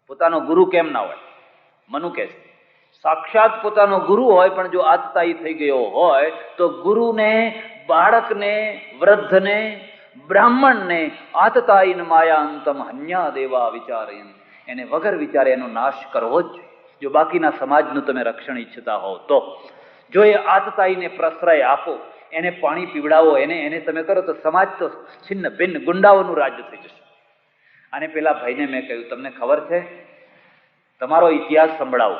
પોતાનો ગુરુ કેમ ના હોય? મનુ કહે છે સાક્ષાત પોતાનો ગુરુ હોય પણ જો આતતાયી થઈ ગયો હોય તો ગુરુને, બાળકને, વૃદ્ધને, બ્રાહ્મણને આતતાયીન માયાંતમ હન્યા દેવા વિચારેન, એને વગર વિચારે એનો નાશ કરવો જ જોઈએ. જો બાકીના સમાજનું તમે રક્ષણ ઈચ્છતા હોવ તો જો એ આતતાયીને પ્રશ્રય આપો, એને પાણી પીવડાવો, એને તમે કરો તો સમાજ તો છિન્ન ભિન્ન ગુંડાઓનું રાજ્ય થઈ જશે. અને પેલા ભાઈને મેં કહ્યું, તમને ખબર છે, તમારો ઇતિહાસ સંભળાવો.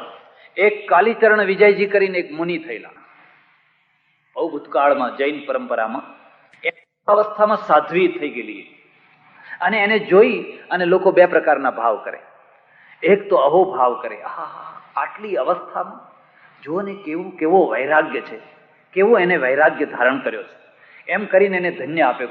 એક કાલીચરણ વિજયજી કરીને એક મુનિ થયેલા, બહુ ભૂતકાળમાં જૈન પરંપરામાં. એક અવસ્થામાં સાધ્વી થઈ ગયેલી અને એને જોઈ અને લોકો બે પ્રકારના ભાવ કરે. એક તો અહો ભાવ કરે, આટલી અવસ્થામાં જુઓ ને કેવો વૈરાગ્ય છે, કેવો એને વૈરાગ્ય ધારણ કર્યો છે, એમ કરીને એને ધન્ય આપે.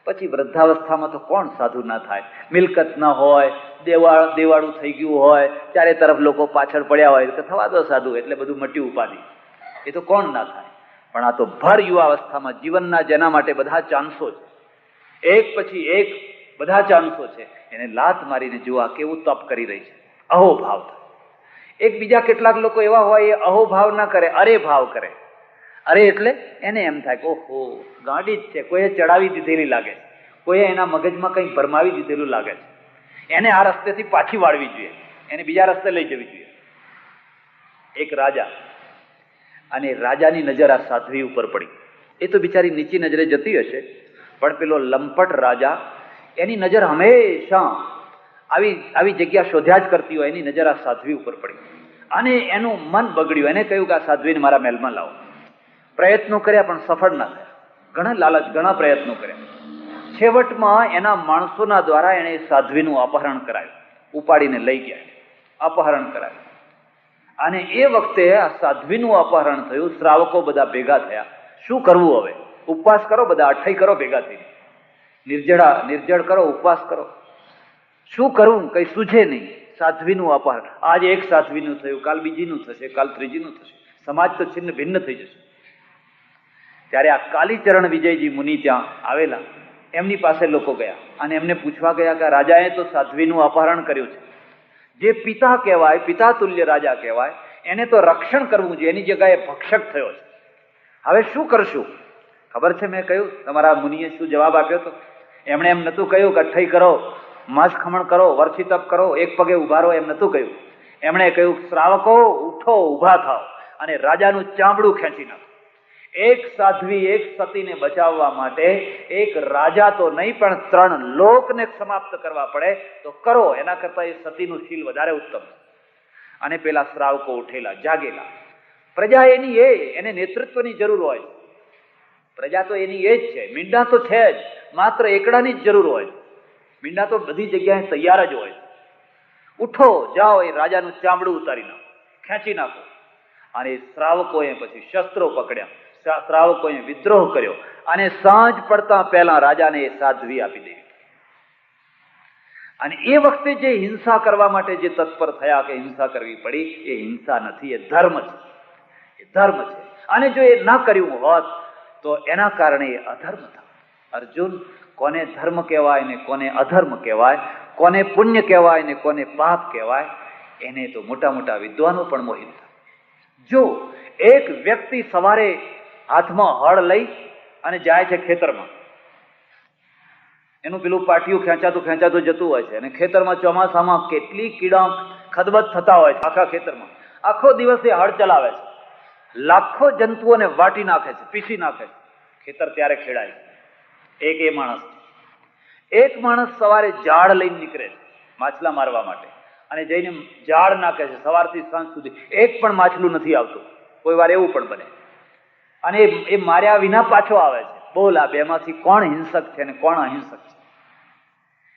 પછી વૃદ્ધાવસ્થામાં તો કોણ સાધુ ના થાય? મિલકત ના હોય, દેવાળું થઈ ગયું હોય, ચારે તરફ લોકો પાછળ પડ્યા હોય, તો થવા દો સાધુ, એટલે બધું મટ્યું ઉપાધિ, એ તો કોણ ના થાય? પણ આ તો ભર યુવાવસ્થામાં જીવનના જેના માટે બધા ચાન્સો છે, એક પછી એક બધા ચાન્સો છે, એને લાત મારીને જુઓ કેવું તપ કરી રહી છે. અહો ભાવ થાય. એક બીજા કેટલાક લોકો એવા હોય, એ અહો ભાવ ના કરે, અરે ભાવ કરે. અરે એટલે એને એમ થાય કે ઓહો ગાડી જ છે, કોઈએ ચડાવી દીધેલી લાગે છે, કોઈએ એના મગજમાં કંઈક ભરમાવી દીધેલું લાગે છે, એને આ રસ્તેથી પાછી વાળવી જોઈએ, એને બીજા રસ્તે લઈ જવી જોઈએ. એક રાજા, અને રાજાની નજર આ સાધ્વી ઉપર પડી. એ તો બિચારી નીચી નજરે જતી હશે, પણ પેલો લંપટ રાજા, એની નજર હંમેશા આવી જગ્યા શોધ્યા જ કરતી હોય, એની નજર આ સાધ્વી ઉપર પડી અને એનું મન બગડ્યું. એને કહ્યું કે આ સાધ્વીને મારા મહેલમાં લાવો. પ્રયત્નો કર્યા પણ સફળ ના થયા, ઘણા લાલચ, ઘણા પ્રયત્નો કર્યા. છેવટમાં એના માણસોના દ્વારા એને સાધ્વીનું અપહરણ કરાયું, ઉપાડીને લઈ ગયા, અપહરણ કરાયું. અને એ વખતે આ સાધ્વીનું અપહરણ થયું. શ્રાવકો બધા ભેગા થયા. શું કરવું હવે? ઉપવાસ કરો, બધા અઠાઈ કરો ભેગા થઈને, નિર્જળ કરો, ઉપવાસ કરો. શું કરવું? કઈ સૂझે નહીં. સાધ્વીનું અપહરણ, આજે એક સાધ્વીનું થયું, કાલ બીજીનું થશે, કાલ ત્રીજીનું થશે, સમાજ તો છિન્ન ભિન્ન થઈ જશે. ત્યારે આ કાલીચરણ વિજયજી મુનિ ત્યાં આવેલા, એમની પાસે લોકો ગયા અને એમને પૂછવા ગયા કે રાજાએ તો સાધ્વીનું અપહરણ કર્યું છે, જે પિતા કહેવાય, પિતા તુલ્ય રાજા કહેવાય, એને તો રક્ષણ કરવું જોઈએ, એની જગ્યાએ ભક્ષક થયો છે, હવે શું કરશું? ખબર છે મેં કહ્યું તમારા મુનિએ શું જવાબ આપ્યો હતો? એમણે એમ નતું કહ્યું કે અઠ્ઠઈ કરો, માંસ ખમણ કરો, વર્ષી તપ કરો, એક પગે ઉભા રહો, એમ નતું કહ્યું. એમણે કહ્યું શ્રાવકો ઉઠો, ઉભા થાઓ અને રાજાનું ચામડું ખેંચી નાખો. એક સાધ્વી, એક સતીને બચાવવા માટે એક રાજા તો નહીં પણ 3 લોકને સમાપ્ત કરવા પડે તો કરો, એના કરતા એ સતીનું શીલ વધારે ઉત્તમ. અને પેલા શ્રાવકો ઉઠેલા, જાગેલા. પ્રજા એની એને નેતૃત્વની જરૂર હોય. પ્રજા તો એની એ જ છે, મીંડા તો છે જ, માત્ર એકડાની જ જરૂર હોય. મીંડા તો બધી જગ્યાએ તૈયાર જ હોય. ઉઠો, જાઓ, એ રાજાનું ચામડું ઉતારી નાખો, ખેંચી નાખો. અને શ્રાવકોએ પછી શસ્ત્રો પકડ્યા, શ્રાવકોએ વિદ્રોહ કર્યો અને સાંજ પડતા પહેલા રાજાને એ સાધ્વી આપી દેવી. અને એ વખતે જે હિંસા કરવા માટે જે તત્પર થયા કે હિંસા કરવી પડી, એ હિંસા નથી, એ ધર્મ છે, એ ધર્મ છે. અને જો એ ન કર્યું હોત તો એના કારણે એ અધર્મ થાય. અર્જુન, કોને ધર્મ કહેવાય ને કોને અધર્મ કહેવાય, કોને પુણ્ય કહેવાય ને કોને પાપ કહેવાય, એને તો મોટા મોટા વિદ્વાનો પણ મોહિત થાય. જો એક વ્યક્તિ સવારે હાથમાં હળ લઈ અને જાય છે ખેતરમાં, એનું પેલું પાટિયું ખેંચાતું જતું હોય છે, અને ખેતરમાં ચોમાસામાં કેટલી કીડા ખદબદ થતા હોય છે આખા ખેતરમાં. આખો દિવસ એ હળ ચલાવે છે, લાખો જંતુઓને વાટી નાખે છે, પીસી નાખે છે. ખેતર ત્યારે ખેડાય. એક માણસ સવારે ઝાડ લઈને નીકળે છે માછલા મારવા માટે, અને જઈને ઝાડ નાખે છે. સવારથી સાંજ સુધી એક પણ માછલું નથી આવતું. કોઈ વાર એવું પણ બને, અને એ માર્યા વિના પાછો આવે છે. બોલ, આ બેમાંથી કોણ હિંસક છે ને કોણ અહિંસક છે?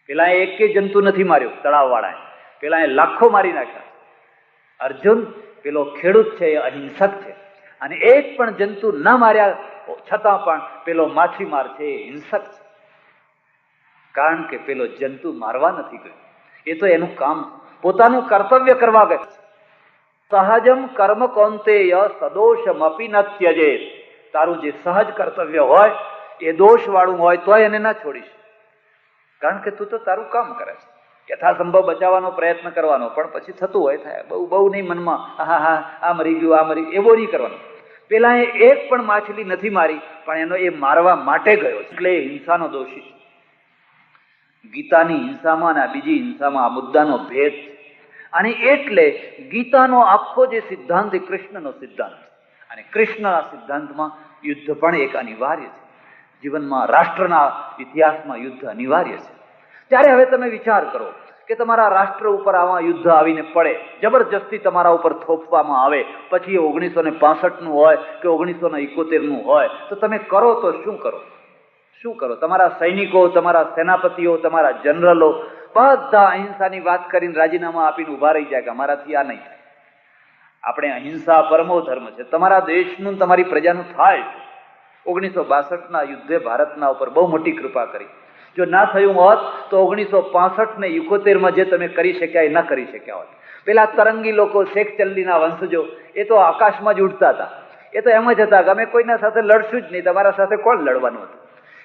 પેલા એક જંતુ નથી માર્યું તળાવ વાળાએ, પેલા એ લાખો મારી નાખ્યા. અર્જુન, પેલો ખેડૂત છે એ અહિંસક છે, અને એક પણ જંતુ ન માર્યા છતાં પણ પેલો માછીમાર છે એ હિંસક છે. કારણ કે પેલો જંતુ મારવા નથી ગયો, એ તો એનું કામ, પોતાનું કર્તવ્ય કરવા ગયો. સહજમ કર્મ કૌંતેય સદોષમપી ન ત્યજેત. તારું જે સહજ કર્તવ્ય હોય એ દોષ વાળું હોય તો એને ના છોડીશ, કારણ કે તું તો તારું કામ કરે છે. યથાસંભવ બચાવવાનો પ્રયત્ન કરવાનો, પણ પછી થતું હોય થાય. બહુ નહીં મનમાં હા હા આ મરી ગયું, આ મરી, એવો નહીં કરવાનો. પેલા એ એક પણ માછલી નથી મારી, પણ એનો એ મારવા માટે ગયો, એટલે હિંસાનો દોષી. ગીતાની હિંસામાં અને બીજી હિંસામાં આ મુદ્દાનો ભેદ છે. અને એટલે ગીતાનો આખો જે સિદ્ધાંત એ કૃષ્ણનો સિદ્ધાંત, અને કૃષ્ણના સિદ્ધાંતમાં યુદ્ધ પણ એક અનિવાર્ય છે. જીવનમાં, રાષ્ટ્રના ઇતિહાસમાં યુદ્ધ અનિવાર્ય છે. ત્યારે હવે તમે વિચાર કરો કે તમારા રાષ્ટ્ર ઉપર આવા યુદ્ધ આવીને પડે, જબરજસ્તી તમારા ઉપર થોપવામાં આવે, પછી એ 1965નું હોય કે 1971નું હોય, તો તમે કરો તો શું કરો? શું કરો? તમારા સૈનિકો, તમારા સેનાપતિઓ, તમારા જનરલો બધા અહિંસાની વાત કરીને રાજીનામા આપીને ઉભા રહી જાય કે અમારાથી આ નહીં થાય. આપણે અહિંસા પરમો ધર્મ છે. તમારા દેશનું, તમારી પ્રજાનું થાય. 1962ના યુદ્ધે ભારતના ઉપર બહુ મોટી કૃપા કરી. જો ના થયું હોત તો 1965 ને 71માં જે તમે કરી શક્યા એ ન કરી શક્યા હોત. પેલા તરંગી લોકો, શેખ ચલ્લીના વંશજો, એ તો આકાશમાં જ ઉડતા હતા. એ તો એમ જ હતા કે અમે કોઈના સાથે લડશું જ નહીં, તમારા સાથે કોણ લડવાનું હતું.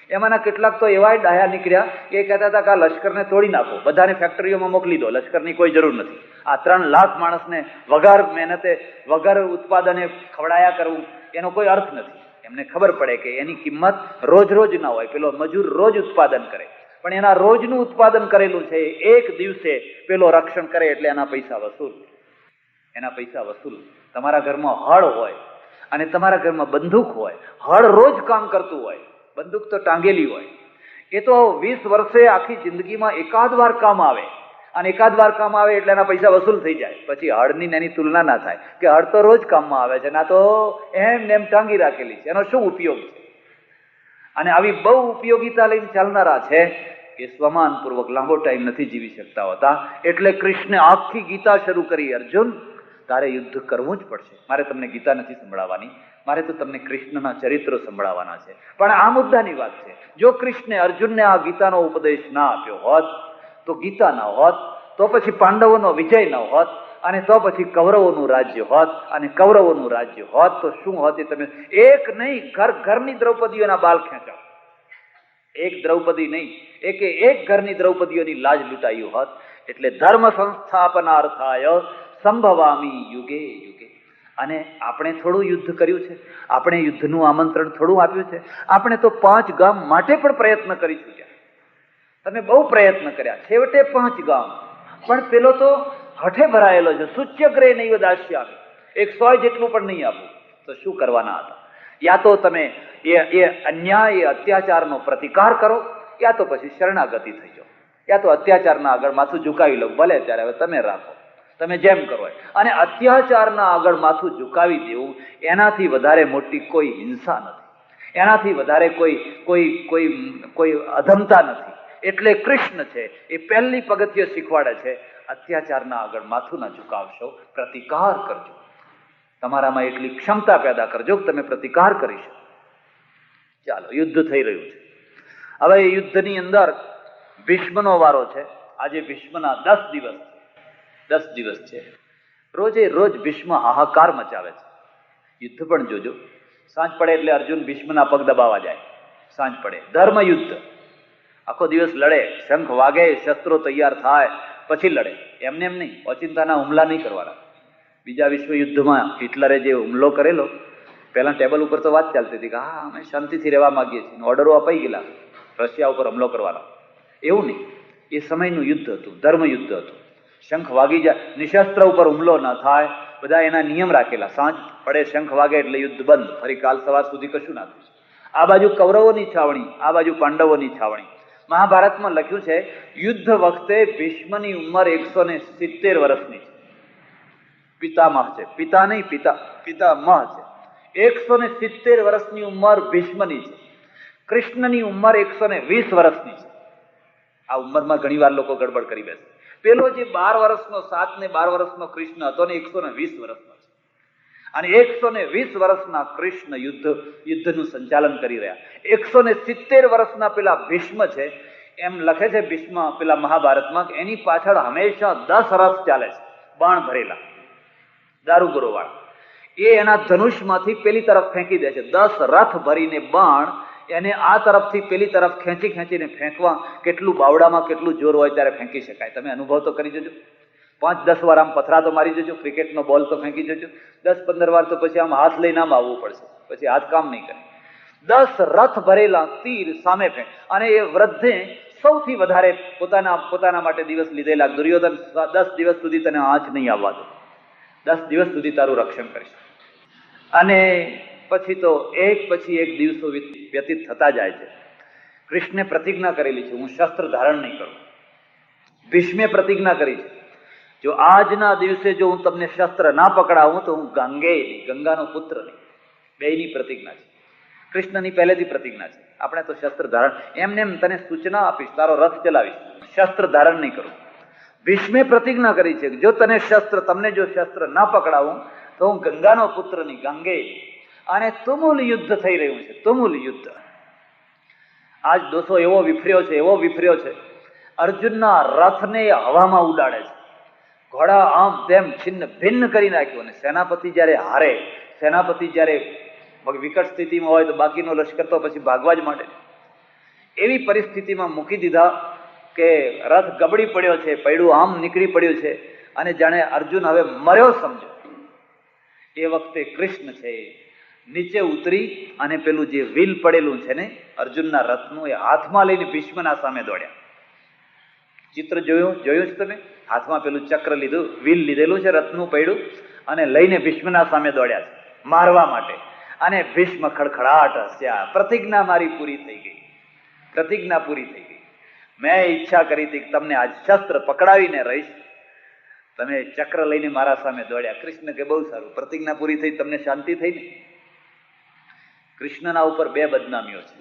એમાંના કેટલાક તો એવાય ડાયા નીકળ્યા કે એ કહેતા હતા કે આ લશ્કરને તોડી નાખો, બધાને ફેક્ટરીઓમાં મોકલી દો, લશ્કરની કોઈ જરૂર નથી. આ 3 લાખ માણસને વગર મહેનતે, વગર ઉત્પાદને ખવડાયા કરવું, એનો કોઈ અર્થ નથી. એમને ખબર પડે કે એની કિંમત રોજ રોજ ના હોય. પેલો મજૂર રોજ ઉત્પાદન કરે, પણ એના રોજનું ઉત્પાદન કરેલું છે એક દિવસે પેલો રક્ષણ કરે એટલે એના પૈસા વસૂલ. એના પૈસા વસૂલ. તમારા ઘરમાં હળ હોય અને તમારા ઘરમાં બંદૂક હોય, હળ રોજ કામ કરતું હોય, બંદૂક તો ટાંગેલી હોય, એ તો 20 વર્ષે આખી જિંદગીમાં એકાદ વાર કામ આવે, અને એકાદ વાર કામ આવે એટલે એના પૈસા વસૂલ થઈ જાય. પછી હળની એની તુલના ના થાય કે હળ તો રોજ કામમાં આવે છે, ના તો એમ નેમ ટાંગી રાખેલી છે, એનો શું ઉપયોગ છે? અને આવી બહુ ઉપયોગીતા લઈને ચાલનારા છે કે સ્વમાનપૂર્વક લાંબો ટાઈમ નથી જીવી શકતા હોતા. એટલે કૃષ્ણે આખી ગીતા શરૂ કરી, અર્જુન તારે યુદ્ધ કરવું જ પડશે. મારે તમને ગીતા નથી સંભળાવવાની, મારે તો તમને કૃષ્ણના ચરિત્રો સંભળાવવાના છે. પણ આ મુદ્દાની વાત છે, જો કૃષ્ણે અર્જુનને આ ગીતાનો ઉપદેશ ના આપ્યો હોત તો ગીતા ન હોત, તો પછી પાંડવોનો વિજય ન હોત, અને તો પછી કૌરવોનું રાજ્ય હોત, અને કૌરવોનું રાજ્ય હોત તો શું હોત એ તમે એક નહીં, ઘરની દ્રૌપદીઓના બાલ ખેંચાવ. એક દ્રૌપદી નહીં, એક ઘરની દ્રૌપદીઓની લાજ લૂંટાયું હોત. એટલે ધર્મ સંસ્થાપનાર્થાય સંભવામી યુગે યુગે. અને આપણે થોડું યુદ્ધ કર્યું છે? આપણે યુદ્ધનું આમંત્રણ થોડું આપ્યું છે? આપણે તો 5 ગામ માટે પણ પ્રયત્ન કરીશું. તમે બહુ પ્રયત્ન કર્યા, છેવટે 5 ગામ. પણ પેલો તો હઠે ભરાયેલો છે, સૂચ્યગ્રહ નહીં દાસ્યામી, 100 જેટલું પણ નહીં આપું. તો શું કરવાના હતા? યા તો તમે એ અન્યાય, અત્યાચારનો પ્રતિકાર કરો, યા તો પછી શરણાગતિ થઈ જાઓ, યા તો અત્યાચારના આગળ માથું ઝુકાવી લો. ભલે ત્યારે હવે તમે રાખો, તમે જેમ કરો. અને અત્યાચારના આગળ માથું ઝુકાવી દેવું, એનાથી વધારે મોટી કોઈ હિંસા નથી, એનાથી વધારે કોઈ અધમતા નથી. એટલે કૃષ્ણ છે એ પહેલી પગથિયો શીખવાડે છે, અત્યાચારના આગળ માથું ના ઝુકાવશો, પ્રતિકાર કરજો. તમારામાં એટલી ક્ષમતા પેદા કરજો કે તમે પ્રતિકાર કરી શકો. ચાલો, યુદ્ધ થઈ રહ્યું છે. હવે યુદ્ધની અંદર ભીષ્મનો વારો છે. આજે ભીષ્મના 10 દિવસ છે. રોજે રોજ ભીષ્મ હાહાકાર મચાવે છે. યુદ્ધ પણ જોજો, સાંજ પડે એટલે અર્જુન ભીષ્મના પગ દબાવવા જાય. સાંજ પડે ધર્મ યુદ્ધ, આખો દિવસ લડે, શંખ વાગે, શસ્ત્રો તૈયાર થાય, પછી લડે. એમને એમ નહીં, ઓચિંતાના હુમલા નહીં કરવાના. બીજા વિશ્વયુદ્ધમાં હિટલરે જે હુમલો કરેલો, પહેલા ટેબલ ઉપર તો વાત ચાલતી હતી કે હા અમે શાંતિથી રહેવા માંગીએ છીએ, ઓર્ડરો અપાઈ ગયેલા રશિયા ઉપર હુમલો કરવાનો. એવું નહીં, એ સમયનું યુદ્ધ હતું, ધર્મ યુદ્ધ હતું. શંખ વાગી જાય, નિશસ્ત્ર ઉપર હુમલો ન થાય, બધા એના નિયમ રાખેલા. સાંજ પડે શંખ વાગે એટલે યુદ્ધ બંધ, ફરી કાલ સવાર સુધી કશું ના થશે. આ બાજુ કૌરવોની છાવણી, આ બાજુ પાંડવોની છાવણી. મહાભારતમાં લખ્યું છે યુદ્ધ વખતે ભીષ્મની ઉંમર 170 વર્ષની છે. પિતામહ છે, પિતા નહીં, પિતામહ છે. 170 વર્ષની ઉંમર ભીષ્મની છે. કૃષ્ણની ઉંમર 120 વર્ષની છે. આ ઉંમરમાં ઘણી વાર લોકો ગડબડ કરી બેસે. પેલો જે 12 વર્ષનો, 7 ને 12 વર્ષનો કૃષ્ણ હતો ને 120 વર્ષનો છે. અને 120 વર્ષના કૃષ્ણ યુદ્ધનું સંચાલન કરી રહ્યા. 170 વર્ષના પેલા ભીષ્મ છે. એમ લખે છે ભીષ્મ પેલા મહાભારતમાં કે એની પાછળ હંમેશા 10 રથ ચાલે છે, બાણ ભરેલા, દારૂગોરો વાળા. એ એના ધનુષમાંથી પેલી તરફ ફેંકી દે છે. 10 રથ ભરીને બાણ એને આ તરફથી પેલી તરફ ખેંચીને ફેંકવા કેટલું બાવડામાં કેટલું જોર હોય ત્યારે ફેંકી શકાય. તમે અનુભવ તો કરી જજો. 5-10 વાર આમ પથરા તો મારી જજો, ક્રિકેટનો બોલ તો ફેંકી જજો. 10-15 વાર તો પછી આમ હાથ લઈને આમ આવવું પડશે, પછી હાથ કામ નહીં કરે. 10 રથ ભરેલા તીર સામે ફેંક. અને એ વૃદ્ધે સૌથી વધારે પોતાના માટે દિવસ લીધેલા. દુર્યોધન 10 દિવસ સુધી તને આંચ નહીં આવવા દો, 10 દિવસ સુધી તારું રક્ષણ કરીશ. અને પછી તો એક પછી એક દિવસો વ્યતીત થતા જાય છે. કૃષ્ણે પ્રતિજ્ઞા કરેલી છે, હું શસ્ત્ર ધારણ નહીં કરું. ભીષ્મે પ્રતિજ્ઞા કરી છે, જો આજના દિવસે જો હું તમને શસ્ત્ર ના પકડાવું તો હું ગાંગેય નહીં, ગંગાનો પુત્ર નહીં. બેયની પ્રતિજ્ઞા છે. કૃષ્ણની પહેલેથી પ્રતિજ્ઞા છે. આપણે તો શસ્ત્ર ધારણ એમને તને સૂચના આપીશ, તારો રથ ચલાવીશ, શસ્ત્ર ધારણ નહીં કરું. ભીષ્મે પ્રતિજ્ઞા કરી છે, જો તમને જો શસ્ત્ર ના પકડાવું તો હું ગંગાનો પુત્ર નહીં, ગાંગેય નહીં. અને તુમુલ યુદ્ધ થઈ રહ્યું છે, તુમુલ યુદ્ધ. આજ દોષો એવો વિફર્યો છે, અર્જુનના રથને હવામાં ઉડાડે છે. ઘોડા આમ તેમ છિન્ન ભિન્ન કરી નાખ્યું. અને સેનાપતિ જ્યારે હારે, સેનાપતિ જ્યારે વિકટ સ્થિતિમાં હોય તો બાકીનો લશ્કર તો પછી ભાગવા જ માંડે. એવી પરિસ્થિતિમાં મૂકી દીધા કે રથ ગબડી પડ્યો છે, પૈડું આમ નીકળી પડ્યું છે, અને જાણે અર્જુન હવે મર્યો સમજો. એ વખતે કૃષ્ણ છે નીચે ઉતરી અને પેલું જે વ્હીલ પડેલું છે ને અર્જુનના રથનું, એ હાથમાં લઈને ભીષ્મના સામે દોડ્યા. ચિત્ર જોયું છે તમે? હાથમાં પેલું ચક્ર લીધું, વ્હીલ લીધેલું છે રથનું પૈડું, અને લઈને ભીષ્મના સામે દોડ્યા છે મારવા માટે. અને ભીષ્મ ખડખડાટ હસ્યા. પ્રતિજ્ઞા મારી પૂરી થઈ ગઈ, પ્રતિજ્ઞા પૂરી થઈ ગઈ. મેં ઈચ્છા કરી હતી કે તમને આજ શસ્ત્ર પકડાવીને રહીશ, તમે ચક્ર લઈને મારા સામે દોડ્યા. કૃષ્ણ કે બહુ સારું, પ્રતિજ્ઞા પૂરી થઈ, તમને શાંતિ થઈ ને. કૃષ્ણના ઉપર 2 બદનામીઓ છે.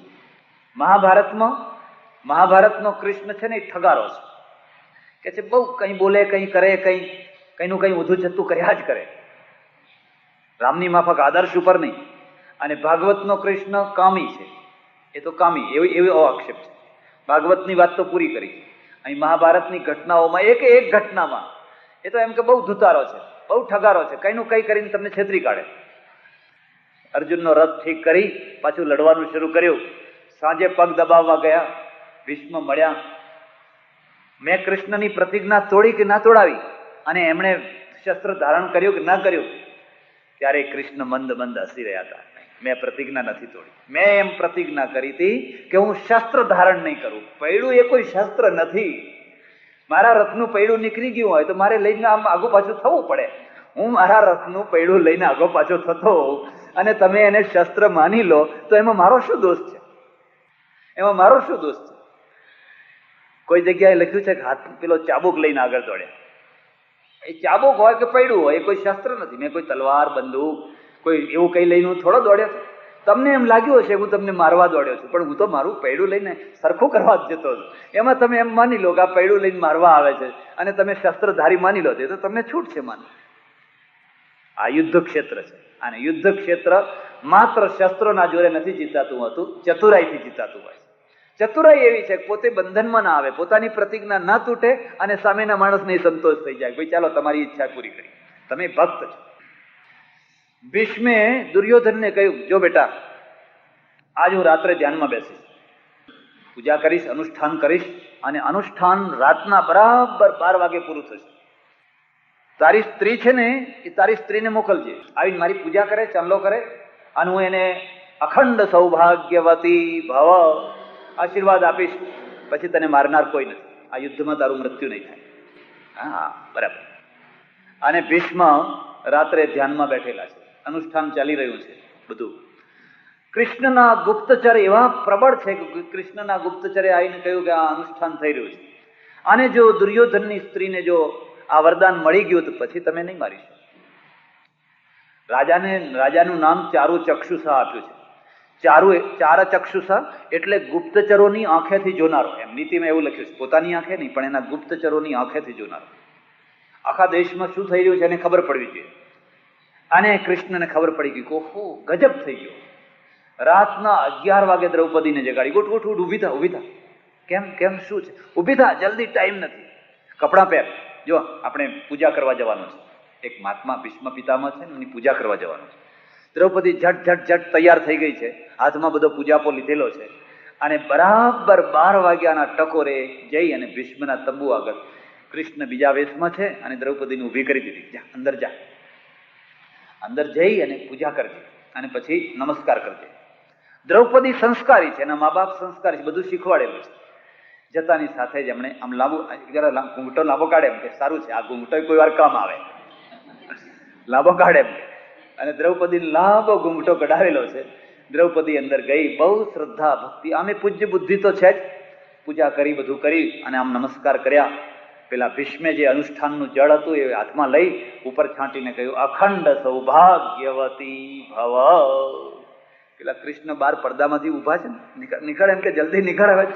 મહાભારતનો કૃષ્ણ છે ને એ ઠગારો છે, કે છે બહુ કંઈ બોલે, કંઈ કરે, કંઈનું કંઈ ઊંધું જતું કર્યા જ કરે, રામની માફક આદર્શ ઉપર નહીં. અને ભાગવતનો કૃષ્ણ કામી છે, એ તો કામી, એવો આક્ષેપ છે. ભાગવતની વાત તો પૂરી કરી. અહીં મહાભારતની ઘટનાઓમાં એક ઘટનામાં એ તો એમ કે બહુ ધુતારો છે, બહુ ઠગારો છે, કંઈનું કંઈ કરીને તમને છેતરી કાઢે. અર્જુનનો રથ ઠીક કરી પાછું લડવાનું શરૂ કર્યું. સાંજે પગ દબાવવા ગયા, ભીષ્મ મળ્યા. મેં કૃષ્ણની પ્રતિજ્ઞા તોડી કે ના તોડાવી, અને એમણે શસ્ત્ર ધારણ કર્યું કે ના કર્યું, ત્યારે કૃષ્ણ મંદ હસી રહ્યા હતા. મેં પ્રતિજ્ઞા નથી તોડી. મેં એમ પ્રતિજ્ઞા કરી હતી કે હું શસ્ત્ર ધારણ નહીં કરું. પૈડું એ કોઈ શસ્ત્ર નથી. મારા રથનું પૈડું નીકળી ગયું હોય તો મારે લઈને આમ આગો પાછું થવું પડે. હું મારા રથનું પૈડું લઈને આગો પાછો થતો અને તમે એને શસ્ત્ર માની લો તો એમાં મારો શું દોષ છે? એમાં મારો શું દોષ છે? કોઈ જગ્યાએ લખ્યું છે કે હાથ પેલો ચાબુક લઈને આગળ દોડ્યા. એ ચાબુક હોય કે પૈડું હોય, એ કોઈ શસ્ત્ર નથી. મેં કોઈ તલવાર, બંદૂક, કોઈ એવું કંઈ લઈને હું થોડો દોડ્યો છું. તમને એમ લાગ્યું હશે હું તમને મારવા દોડ્યો છું, પણ હું તો મારું પૈડું લઈને સરખું કરવા જ જતો હતો. એમાં તમે એમ માની લો કે આ પૈડું લઈને મારવા આવે છે અને તમે શસ્ત્રધારી માની લો તો તમને છૂટ છે માની. આ યુદ્ધ ક્ષેત્ર છે, અને યુદ્ધ ક્ષેત્ર માત્ર શસ્ત્રોના જોરે નથી જીતાતું હતું, ચતુરાઈથી જીતાતું હોય છે. ચતુરાઈ એવી છે કે પોતે બંધનમાં ના આવે, પોતાની પ્રતિજ્ઞા ના તૂટે, અને સામેના માણસને સંતોષ થઈ જાય, ભાઈ ચાલો તમારી ઈચ્છા પૂરી કરી, તમે ભક્ત છો. ભીષ્મે દુર્યોધનને કહ્યું, જો બેટા, આજ હું રાત્રે ધ્યાનમાં બેસીશ, પૂજા કરીશ, અનુષ્ઠાન કરીશ, અને અનુષ્ઠાન રાતના બરાબર 12 વાગે પૂરું થશે. તારી સ્ત્રી છે ને એ તારી સ્ત્રીને મોકલજે, આવીને મારી પૂજા કરે, ચાંદલો કરે, અને હું એને અખંડ સૌભાગ્યવતી ભવ આશીર્વાદ આપીશ. પછી તને મારનાર કોઈ નથી, આ યુદ્ધમાં તારું મૃત્યુ નહીં થાય. હા, બરાબર. અને ભીષ્મ રાત્રે ધ્યાનમાં બેઠેલા છે, અનુષ્ઠાન ચાલી રહ્યું છે બધું. કૃષ્ણના ગુપ્તચર એવા પ્રબળ છે કે કૃષ્ણના ગુપ્તચરે આવીને કહ્યું કે આ અનુષ્ઠાન થઈ રહ્યું છે, અને જો દુર્યોધનની સ્ત્રીને જો આ વરદાન મળી ગયું તો પછી તમે નહીં મારી શકો. રાજાનું નામ ચારુ ચક્ષુષા આપ્યું છે. ચાર ચક્ષુષા એટલે ગુપ્તચરોની આંખેથી જોનારો. એમ નીતિમાં એવું લખ્યું છે, પોતાની આંખે નહીં પણ એના ગુપ્તચરોની આંખેથી જોનારો. આખા દેશમાં શું થઈ રહ્યું છે એને ખબર પડવી જોઈએ. અને કૃષ્ણને ખબર પડી ગઈ, ઓહો ગજબ થઈ ગયો. રાતના 11 વાગે દ્રૌપદીને જગાડી, ગોઠ ગોઠ ઊભી થા, ઊભી થા. કેમ શું છે? ઊભી થા, જલ્દી, ટાઈમ નથી. કપડાં પહેર, જો આપણે પૂજા કરવા જવાનું છે. એક મહાત્મા ભીષ્મ પિતામહ છે ને, એની પૂજા કરવા જવાનું છે. દ્રૌપદી ઝટ ઝટ ઝટ તૈયાર થઈ ગઈ છે, હાથમાં બધો પૂજાપો લીધેલો છે, અને બરાબર 12 વાગ્યાના ટકોરે જઈ અને ભીષ્મના તંબુ આગળ કૃષ્ણ બીજા વેશમાં છે અને દ્રૌપદીને ઊભી કરી દીધી. જા અંદર, જા અંદર જઈ અને પૂજા કરજે અને પછી નમસ્કાર કરજે. દ્રૌપદી સંસ્કારી છે, એના મા બાપ સંસ્કારી છે, બધું શીખવાડેલું છે. જતાની સાથે જ એમણે આમ લાંબો, જરા ઘૂંઘટો લાંબો કાઢે એમ કે સારું છે, આ ઘૂંઘટો કોઈ વાર કામ આવે, લાંબો કાઢે એમ. અને દ્રૌપદી લાંબો ઘૂંઘટો કઢાવેલો છે. દ્રૌપદી અંદર ગઈ, બહુ શ્રદ્ધા ભક્તિ, આમે પૂજ્ય બુદ્ધિ તો છે જ. પૂજા કરી, બધું કરી અને આમ નમસ્કાર કર્યા. પેલા ભીષ્મે જે અનુષ્ઠાનનું જળ હતું એ હાથમાં લઈ ઉપર છાંટીને કહ્યું, અખંડ સૌભાગ્યવતી ભવ. પેલા કૃષ્ણ બાર પડદામાંથી ઉભા છે ને, નીકળ એમ કે જલ્દી નીકળ, હવે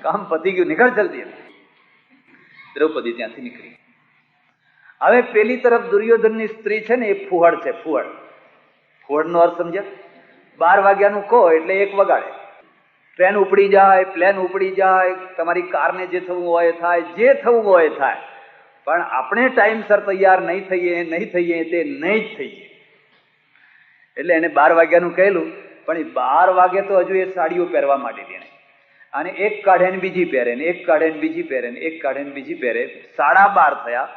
કામ પતી ગયું, નીકળ જલ્દી એમ. દ્રૌપદી ત્યાંથી નીકળી. હવે પેલી તરફ દુર્યોધનની સ્ત્રી છે ને, એ ફુહડ છે, ફુહડ. ફુહડનો અર્થ સમજ્યા? 12 વાગ્યાનું કહો એટલે 1 વગાડે. ટ્રેન ઉપડી જાય, પ્લેન ઉપડી જાય, તમારી કારને જે થવું હોય થાય, જે થવું હોય થાય, પણ આપણે ટાઈમસર તૈયાર નહીં થઈએ તે નહીં જ થઈએ. એટલે એને 12 વાગ્યાનું કહેલું, પણ એ 12 વાગે તો હજુ એ સાડીઓ પહેરવા માંડી એને, અને એક કાઢે ને બીજી પહેરે ને, એક કાઢે ને બીજી પહેરે ને, એક કાઢે ને બીજી પહેરે. 12:30 થયા.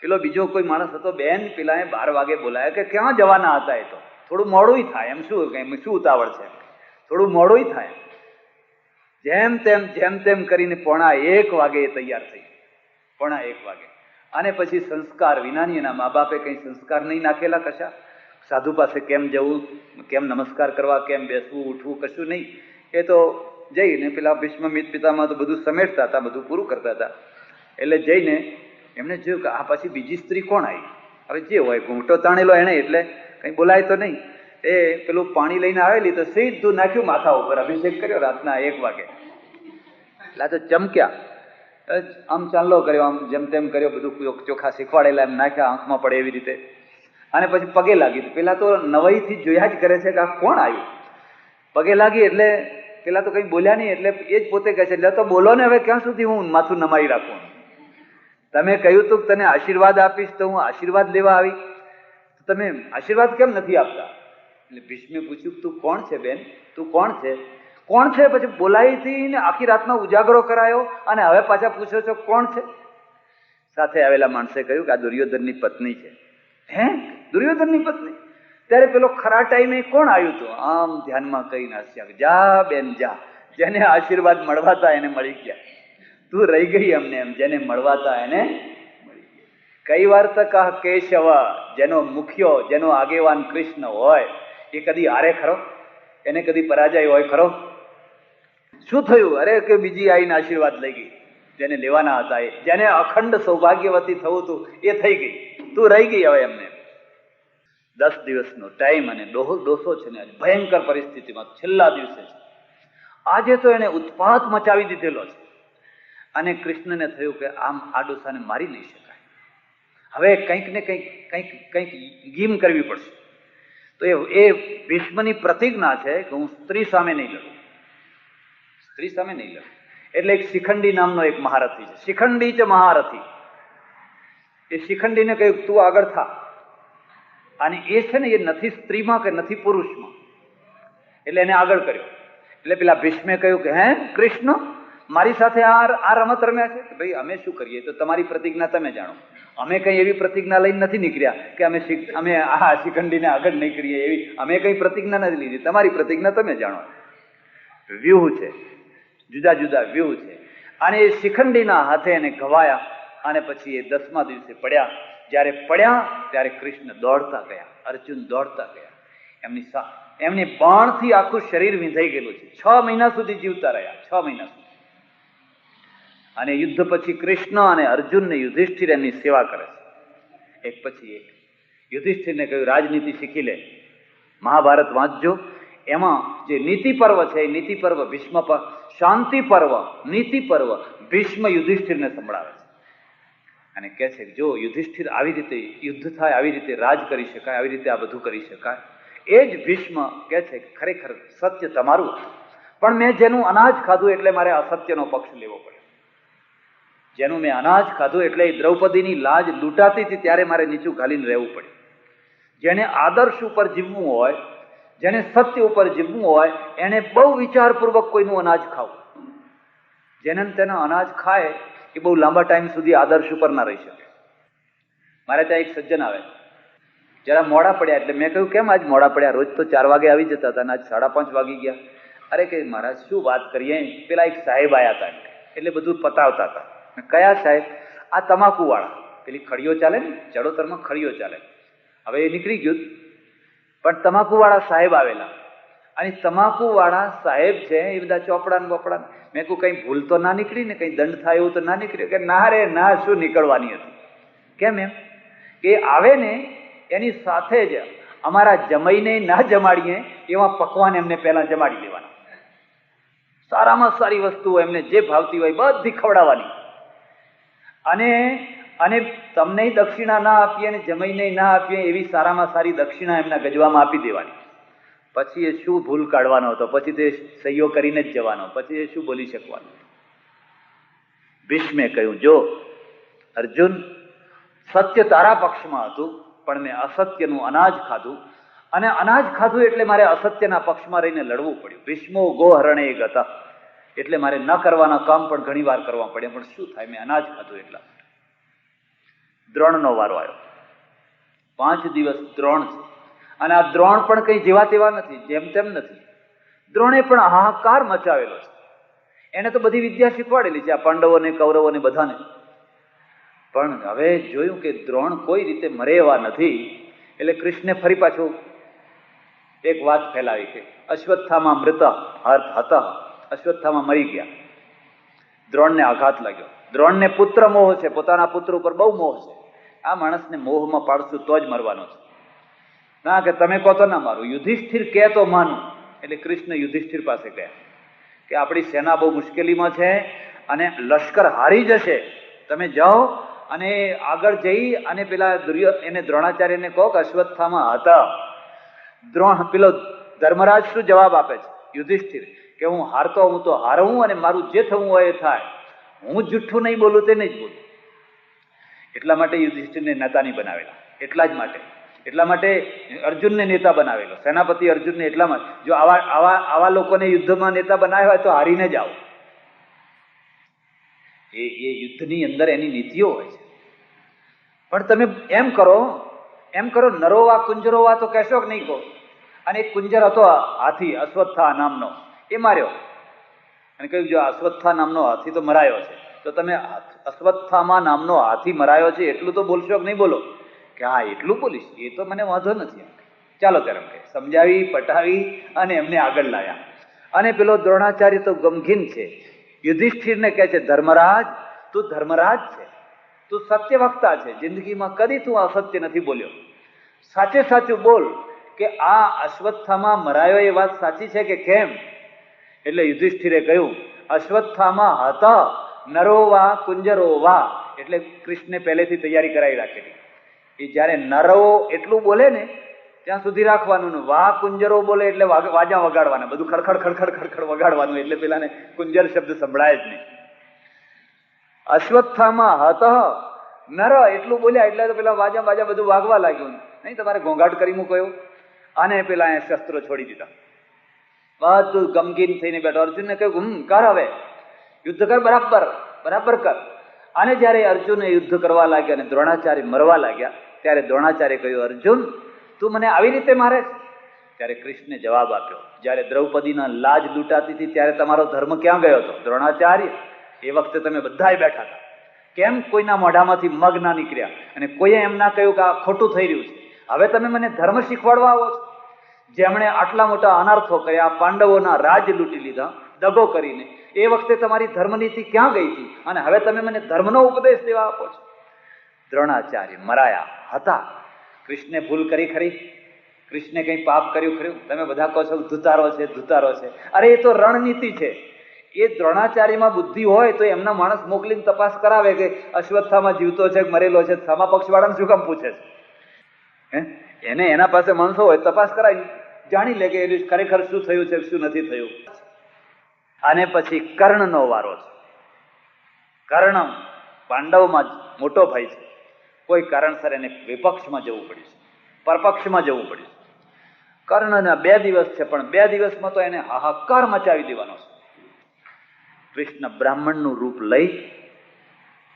પેલો બીજો કોઈ માણસ હતો, બેન પેલા 12 વાગે બોલાયા કે ક્યાં જવાના હતા? એ તો થોડું મોડું થાય, એમ શું ઉતાવળ છે, થોડું મોડું થાય. જેમ તેમ કરીને 1:15 વાગે એ તૈયાર થઈ, 1:15 વાગે. અને પછી સંસ્કાર વિનાની, એના મા બાપે કઈ સંસ્કાર નહીં નાખેલા કશા. સાધુ પાસે કેમ જવું, કેમ નમસ્કાર કરવા, કેમ બેસવું ઉઠવું, કશું નહીં. એ તો જઈને પેલા ભીષ્મ પિતામાં તો બધું સમેટતા હતા, બધું પૂરું કરતા હતા. એટલે જઈને એમને જોયું કે આ પછી બીજી સ્ત્રી કોણ આવી. હવે જે હોય, ઘૂંટો તાણેલો એને એટલે કંઈ બોલાય તો નહીં. એ પેલું પાણી લઈને આવેલી તો સીધું નાખ્યું માથા ઉપર, અભિષેક કર્યો રાતના 1 વાગે. એટલે તો ચમક્યા, આમ ચાંદલો કર્યો, આમ જેમ તેમ કર્યો, બધું ચોખા શીખવાડેલા એમ નાખ્યા, આંખમાં પડે એવી રીતે. અને પછી પગે લાગી. પેલા તો નવાઈથી જોયા જ કરે છે કે આ કોણ આવ્યું. પગે લાગી એટલે પેલા તો કંઈ બોલ્યા નહીં, એટલે એ જ પોતે કહે છે, એટલે તો બોલો ને, હવે ક્યાં સુધી હું માથું નમાઈ રાખું? તમે કહ્યું તું તને આશીર્વાદ આપીશ, તો હું આશીર્વાદ લેવા આવી, તમે આશીર્વાદ કેમ નથી આપતા? એટલે ભીષ્મે પૂછ્યું, તું કોણ છે બેન, તું કોણ છે? કોણ છે? પછી બોલાવી હતી ને આખી રાતનો ઉજાગરો કરાયો, અને હવે પાછા પૂછો છો કોણ છે? સાથે આવેલા માણસે કહ્યું કે આ દુર્યોધનની પત્ની છે. હે, દુર્યોધનની પત્ની? ત્યારે પેલો ખરા ટાઈમે કોણ આવ્યું હતું? આમ ધ્યાનમાં કઈ નાસ્યા, જા બેન જા, જેને આશીર્વાદ મળવા હતા એને મળી ગયા, તું રહી ગઈ અમને એમ, જેને મળવા હતા એને મળી ગયા. કઈ વાર તો કહ કેશવ, જેનો મુખ્યો, જેનો આગેવાન કૃષ્ણ હોય, એ કદી હારે ખરો? એને કદી પરાજય હોય ખરો? શું થયું? અરે કે બીજી આવીને આશીર્વાદ લઈ ગઈ, જેને લેવાના હતા એ, જેને અખંડ સૌભાગ્યવતી થવું હતું એ થઈ ગઈ, તું રહી ગઈ હવે એમને. 10 દિવસનો ટાઈમ, અને ડોસો છે ને ભયંકર પરિસ્થિતિમાં છેલ્લા દિવસે છે. આજે તો એને ઉત્પાત મચાવી દીધેલો છે, અને કૃષ્ણને થયું કે આમ આ ડોસાને મારી નહીં શકાય, હવે કંઈક ને કંઈક ગીમ કરવી પડશે. તો એ ભીષ્મની પ્રતિજ્ઞા છે કે હું સ્ત્રી સામે નહીં લડું, સ્ત્રી સામે નહીં લડું. એટલે એક શિખંડી નામનો એક મહારથી છે, શિખંડી છે મહારથી. એ શિખંડીને કહ્યું તું આગળ થા, અને એ છે ને એ નથી સ્ત્રીમાં કે નથી પુરુષમાં, એટલે એને આગળ કર્યો. એટલે પેલા ભીષ્મે કહ્યું કે હે કૃષ્ણ, મારી સાથે આ રમત રમ્યા છે? ભાઈ અમે શું કરીએ, તો તમારી પ્રતિજ્ઞા તમે જાણો, અમે કઈ એવી પ્રતિજ્ઞા લઈને નથી નીકળ્યા કે અમે આ શિખંડીને આગળ નહીં કરીએ, એવી અમે કઈ પ્રતિજ્ઞા નથી લીધી, તમારી પ્રતિજ્ઞા તમે જાણો. વ્યૂહ છે, જુદા જુદા વ્યૂહ છે. અને એ શિખંડીના હાથે એને ઘવાયા, અને પછી એ 10મા દિવસે પડ્યા. જ્યારે પડ્યા ત્યારે કૃષ્ણ દોડતા ગયા, અર્જુન દોડતા ગયા. એમની બાણથી આખું શરીર વિંધાઈ ગયેલું છે. 6 મહિના સુધી જીવતા રહ્યા, 6 મહિના સુધી. અને યુદ્ધ પછી કૃષ્ણ અને અર્જુન ને યુધિષ્ઠિર એમની સેવા કરે છે, એક પછી એક. યુધિષ્ઠિરને કહ્યું રાજનીતિ શીખી લે, મહાભારત વાંચજો, એમાં જે નીતિ પર્વ છે એ નીતિ પર્વ ભીષ્મ પર, શાંતિ પર્વ, નીતિ પર્વ ભીષ્મ યુધિષ્ઠિરને સંભળાવે છે. અને કહે છે કે જો યુધિષ્ઠિર આવી રીતે યુદ્ધ થાય, આવી રીતે રાજ કરી શકાય, આવી રીતે આ બધું કરી શકાય. એ જ ભીષ્મ કહે છે કે ખરેખર સત્ય તમારું, પણ મેં જેનું અનાજ ખાધું એટલે મારે અસત્યનો પક્ષ લેવો પડ્યો. જેનું મેં અનાજ ખાધું એટલે દ્રૌપદીની લાજ લૂંટાતી હતી ત્યારે મારે નીચું ઘાલીને રહેવું પડ્યું. જેને આદર્શ ઉપર જીવવું હોય, જેને સત્ય ઉપર જીવવું હોય, એને બહુ વિચારપૂર્વક કોઈનું અનાજ ખાવું. જેને તેના અનાજ ખાય એ બહુ લાંબા ટાઈમ સુધી આદર્શ ઉપર ના રહી શકે. મારે ત્યાં એક સજ્જન આવે, જરા મોડા પડ્યા એટલે મેં કહ્યું કેમ આજ મોડા પડ્યા? રોજ તો 4 વાગે આવી જતા હતા અને આજ 5:30 વાગી ગયા. અરે કે મહારાજ શું વાત કરીએ, પેલા એક સાહેબ આવ્યા હતા એટલે બધું પતાવતા હતા. કયા સાહેબ? આ તમાકુ વાળા, પેલી ખડીઓ ચાલે ને, ચડોતરમાં ખડીઓ ચાલે. હવે એ નીકળી ગયું, પણ તમાકુ વાળા સાહેબ આવેલા. અને તમાકુ વાળા સાહેબ છે એ બધા ચોપડા ને બોપડા. મેં કહું કઈ ભૂલ તો ના નીકળી ને, કઈ દંડ થાય એવું તો ના નીકળ્યું? કે ના રે ના, શું નીકળવાની હતી. કેમ? એમ કે આવે ને એની સાથે જ અમારા જમાઈને ના જમાડીએ એવા પકવાન એમને પહેલા જમાડી દેવાના. સારામાં સારી વસ્તુઓ એમને જે ભાવતી હોય બધી ખવડાવવાની. અને તમને દક્ષિણા ના આપીએ ને જમાઈને ના આપીએ એવી સારામાં સારી દક્ષિણા એમના ગજવામાં આપી દેવાની. પછી એ શું ભૂલ કાઢવાનો હતો? પછી તે સહીઓ કરીને જ જવાનો. પછી એ શું બોલી શકવાનું? ભીષ્મે કહ્યું, જો અર્જુન, સત્ય તારા પક્ષમાં હતું, પણ મેં અસત્યનું અનાજ ખાધું, અને અનાજ ખાધું એટલે મારે અસત્યના પક્ષમાં રહીને લડવું પડ્યું. ભીષ્મો ગોહરણે ગતા, એટલે મારે ન કરવાના કામ પણ ઘણી વાર કરવા પડ્યા. પણ શું થાય, મેં અનાજ ખાધું એટલા. દ્રોણનો વારો આવ્યો. 5 દિવસ દ્રોણ છે, અને આ દ્રોણ પણ કઈ જેવા તેવા નથી, જેમ તેમ નથી. દ્રોણે પણ હાહાકાર મચાવેલો છે. એને તો બધી વિદ્યા શીખવાડેલી છે આ પાંડવોને, કૌરવોને, બધાને. પણ હવે જોયું કે દ્રોણ કોઈ રીતે મરે એવા નથી, એટલે કૃષ્ણે ફરી પાછું એક વાત ફેલાવી કે અશ્વત્થામાં મૃત હતા, અશ્વત્થામાં મરી ગયા. દ્રોણને આઘાત લાગ્યો. દ્રોણને પુત્ર મોહ છે, પોતાના પુત્ર ઉપર બહુ મોહ છે. આ માણસને મોહમાં પાડશું તો જ મરવાનો છે. ના કે તમે કહો તો ના મારું, યુધિષ્ઠિર કહે તો માનું. એટલે કૃષ્ણ યુધિષ્ઠિર પાસે ગયા કે આપણી સેના બહુ મુશ્કેલીમાં છે અને લશ્કર હારી જશે, તમે જાઓ અને આગળ જઈ અને પેલા એને દ્રોણાચાર્યને કહો કે અશ્વત્થામાં હતા. પેલો ધર્મરાજ શું જવાબ આપે છે? યુધિષ્ઠિર કે હું હારતો, હું તો હારું અને મારું જે થવું હોય એ થાય, હું જુઠ્ઠું નહીં બોલું તે નહીં જ બોલું. એટલા માટે યુધિષ્ઠિરને નેતા નહીં બનાવેલા. એટલા માટે અર્જુનને નેતા બનાવેલો, સેનાપતિ અર્જુનને. એટલા માટે જો આવા લોકોને યુદ્ધમાં નેતા બનાવ્યા હોય તો હારીને જ આવો. એ યુદ્ધની અંદર એની નીતિઓ હોય છે. પણ તમે એમ કરો નરોવા કુંજરોવા તો કહેશો કે નહીં કહો. અને એક કુંજર હતો હાથી, અશ્વત્થા નામનો, એ માર્યો. અને કહ્યું જો અશ્વત્થા નામનો હાથી તો મરાયો છે, તો તમે અશ્વત્થામાં નામનો હાથી મરાયો છે એટલું તો બોલશો કે નહીં બોલો? કે હા એટલું બોલીશ, એ તો મને વાંધો નથી. ચાલો ત્યારે કે સમજાવી પટાવી અને એમને આગળ લાવ્યા. અને પેલો દ્રોણાચાર્ય તો ગમગીન છે. યુધિષ્ઠિરને કહે છે, ધર્મરાજ, તું ધર્મરાજ છે, તું સત્ય વક્તા છે, જિંદગીમાં કદી તું અસત્ય નથી બોલ્યો. સાચે સાચું બોલ કે આ અશ્વત્થામાં મરાયો એ વાત સાચી છે કે કેમ? એટલે યુધિષ્ઠિરે કહ્યું, અશ્વત્થામાં હતા નરોવા કુંજરોવા. એટલે કૃષ્ણે પહેલેથી તૈયારી કરાવી રાખેલી. એ જયારે નરો એટલું બોલે ને ત્યાં સુધી રાખવાનું ને વા કુંજરો બોલે એટલે વાજા વગાડવાના, બધું ખડખડ ખડખડ ખડખડ વગાડવાનું, એટલે પેલાને કુંજર શબ્દ સંભળાય જ નહીં. અશ્વત્થામાં હત નર એટલું બોલ્યા એટલે તો પેલા વાજા વાજા બધું વાગવા લાગ્યું. નહીં તમારે ઘોંઘાટ કરી મૂક્યો. અને પેલા એ શસ્ત્રો છોડી દીધા. બધું ગમગીન થઈને બેઠો. અર્જુનને કહ્યું કર, હવે યુદ્ધ કર, બરાબર કર. અને જયારે અર્જુને યુદ્ધ કરવા લાગ્યા અને દ્રોણાચાર્ય મરવા લાગ્યા ત્યારે દ્રોણાચાર્ય કહ્યું, અર્જુન તું મને આવી રીતે મારે છે? ત્યારે કૃષ્ણે જવાબ આપ્યો, જયારે દ્રૌપદીના લાજ લૂંટાતી હતી ત્યારે તમારો ધર્મ ક્યાં ગયો હતો દ્રોણાચાર્ય? એ વખતે તમે બધાય બેઠા હતા. કેમ કોઈના મોઢામાંથી મગ ના નીકળ્યા અને કોઈએ એમ ના કહ્યું કે આ ખોટું થઈ રહ્યું છે? હવે તમે મને ધર્મ શીખવાડવા આવો છો? જેમણે આટલા મોટા અનર્થો કર્યા, પાંડવોના રાજ લૂંટી લીધા દગો કરીને, એ વખતે તમારી ધર્મનીતિ ક્યાં ગઈ હતી? અને હવે તમે મને ધર્મનો ઉપદેશ દેવા આપો છો? દ્રોણાચાર્ય મરાયા હતા. કૃષ્ણે ભૂલ કરી ખરી? કૃષ્ણે કઈ પાપ કર્યું ખરું? તમે બધા કહો છો ધુતારો છે. અરે એ તો રણનીતિ છે. એ દ્રોણાચાર્યમાં બુદ્ધિ હોય તો એમના માણસ મોકલીને તપાસ કરાવે કે અશ્વત્થામાં જીવતો છે મરેલો છે. સામા પક્ષવાળાને શું કામ પૂછે છે? એને એના પાસે માણસો હોય તપાસ કરાવી જાણી લે કે એ ખરેખર શું થયું છે, શું નથી થયું. અને પછી કર્ણનો વારો છે. કર્ણ પાંડવમાં મોટો ભાઈ છે. કોઈ કારણસર એને વિપક્ષમાં જવું પડ્યું છે. પરપક્ષમાં જવું પડ્યું. કર્ણના 2 દિવસ છે, પણ 2 દિવસમાં તો એને હાહાકાર મચાવી દેવાનો છે. કૃષ્ણ બ્રાહ્મણનું રૂપ લઈ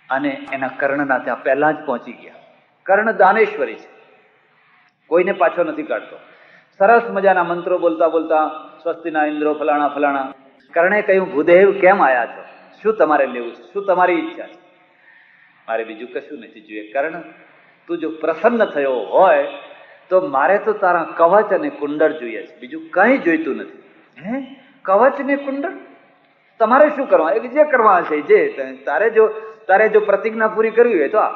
અને એના કર્ણના ત્યાં પહેલા જ પહોંચી ગયા. કર્ણ દાનેશ્વરી છે, કોઈને પાછો નથી કાઢતો. સરસ મજાના મંત્રો બોલતા બોલતા સ્વસ્તિના ઇન્દ્રો ફલાણા ફલાણા. કર્ણે કહ્યું, ભૂદેવ કેમ આયા છો? શું તમારે લેવું છે? શું તમારી ઈચ્છા છે? મારે બીજું કશું નથી જોઈએ. કર્ણ, તું જો પ્રસન્ન થયો હોય તો મારે તો તારા કવચ અને કુંડળ જોઈએ છે, બીજું કંઈ જોઈતું નથી. હે, કવચ ને કુંડળ તમારે શું કરવા? જે કરવા છે જે તારે જો પ્રતિજ્ઞા પૂરી કરવી હોય તો આ.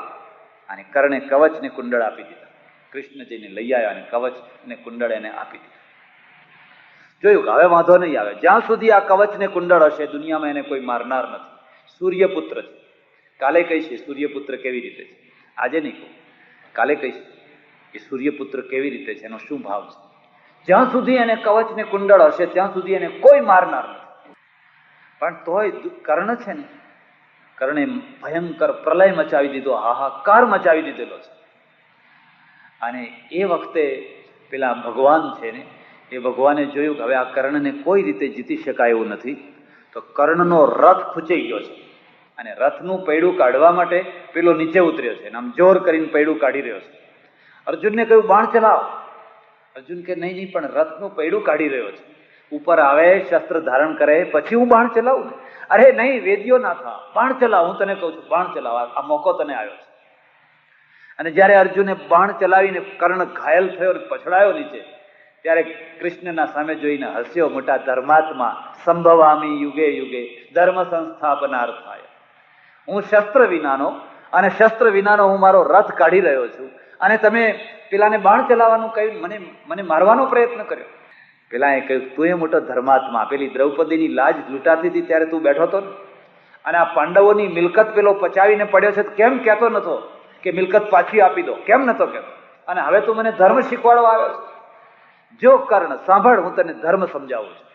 અને કર્ણે કવચ ને કુંડળ આપી દીધા. કૃષ્ણજીને લઈ આવ્યા અને કવચ ને કુંડળ એને આપી દીધા. જોયું કે હવે વાંધો નહીં આવે. જ્યાં સુધી આ કવચ ને કુંડળ હશે દુનિયામાં એને કોઈ મારનાર નથી. સૂર્યપુત્ર છે. કાલે કહીશ સૂર્યપુત્ર કેવી રીતે છે, આજે નહીં કહું, કાલે કહીશ કે સૂર્યપુત્ર કેવી રીતે છે, એનો શું ભાવ છે. જ્યાં સુધી એને કવચ ને કુંડળ હશે ત્યાં સુધી એને કોઈ મારનાર નથી. પણ તોય કર્ણ છે ને, કર્ણે ભયંકર પ્રલય મચાવી દીધો, હાહાકાર મચાવી દીધેલો છે. અને એ વખતે પેલા ભગવાન છે ને, એ ભગવાને જોયું કે હવે આ કર્ણને કોઈ રીતે જીતી શકાય એવું નથી. તો કર્ણનો રથ ખૂંચાઈ ગયો છે અને રથનું પૈડું કાઢવા માટે પેલો નીચે ઉતર્યો છે અને આમ જોર કરીને પૈડું કાઢી રહ્યો છે. અર્જુનને કહ્યું, બાણ ચલાવો. અર્જુન કે નહીં, પણ રથનું પૈડું કાઢી રહ્યો છે. ઉપર આવે, શસ્ત્ર ધારણ કરે, પછી હું બાણ ચલાવું ને? અરે નહીં, વેદ્યો ના થા, બાણ ચલાવ. હું તને કહું છું, બાણ ચલાવ, આ મોકો તને આવ્યો છે. અને જયારે અર્જુને બાણ ચલાવીને કર્ણ ઘાયલ થયો, પછડાયો નીચે, ત્યારે કૃષ્ણના સામે જોઈને હસ્યો, મોટા ધર્માત્મા, સંભવામી યુગે યુગે ધર્મ સંસ્થાપનાર્થાય. હું શસ્ત્ર વિનાનો અને શસ્ત્ર વિનાનો હું મારો રથ કાઢી રહ્યો છું અને તમે પેલાને બાણ ચલાવવાનું કહ્યું, મને મારવાનો પ્રયત્ન કર્યો. પેલા એ કહ્યું, તું એ મોટો ધર્માત્મા, પેલી દ્રૌપદીની લાજ લૂંટાતી હતી ત્યારે તું બેઠો હતો ને, અને આ પાંડવોની મિલકત પેલો પચાવીને પડ્યો છે, કેમ કહેતો નતો કે મિલકત પાછી આપી દો? કેમ નતો કહેતો? અને હવે તું મને ધર્મ શીખવાડવા આવ્યો છે? જો કર્ણ સાંભળ, હું તને ધર્મ સમજાવું છું.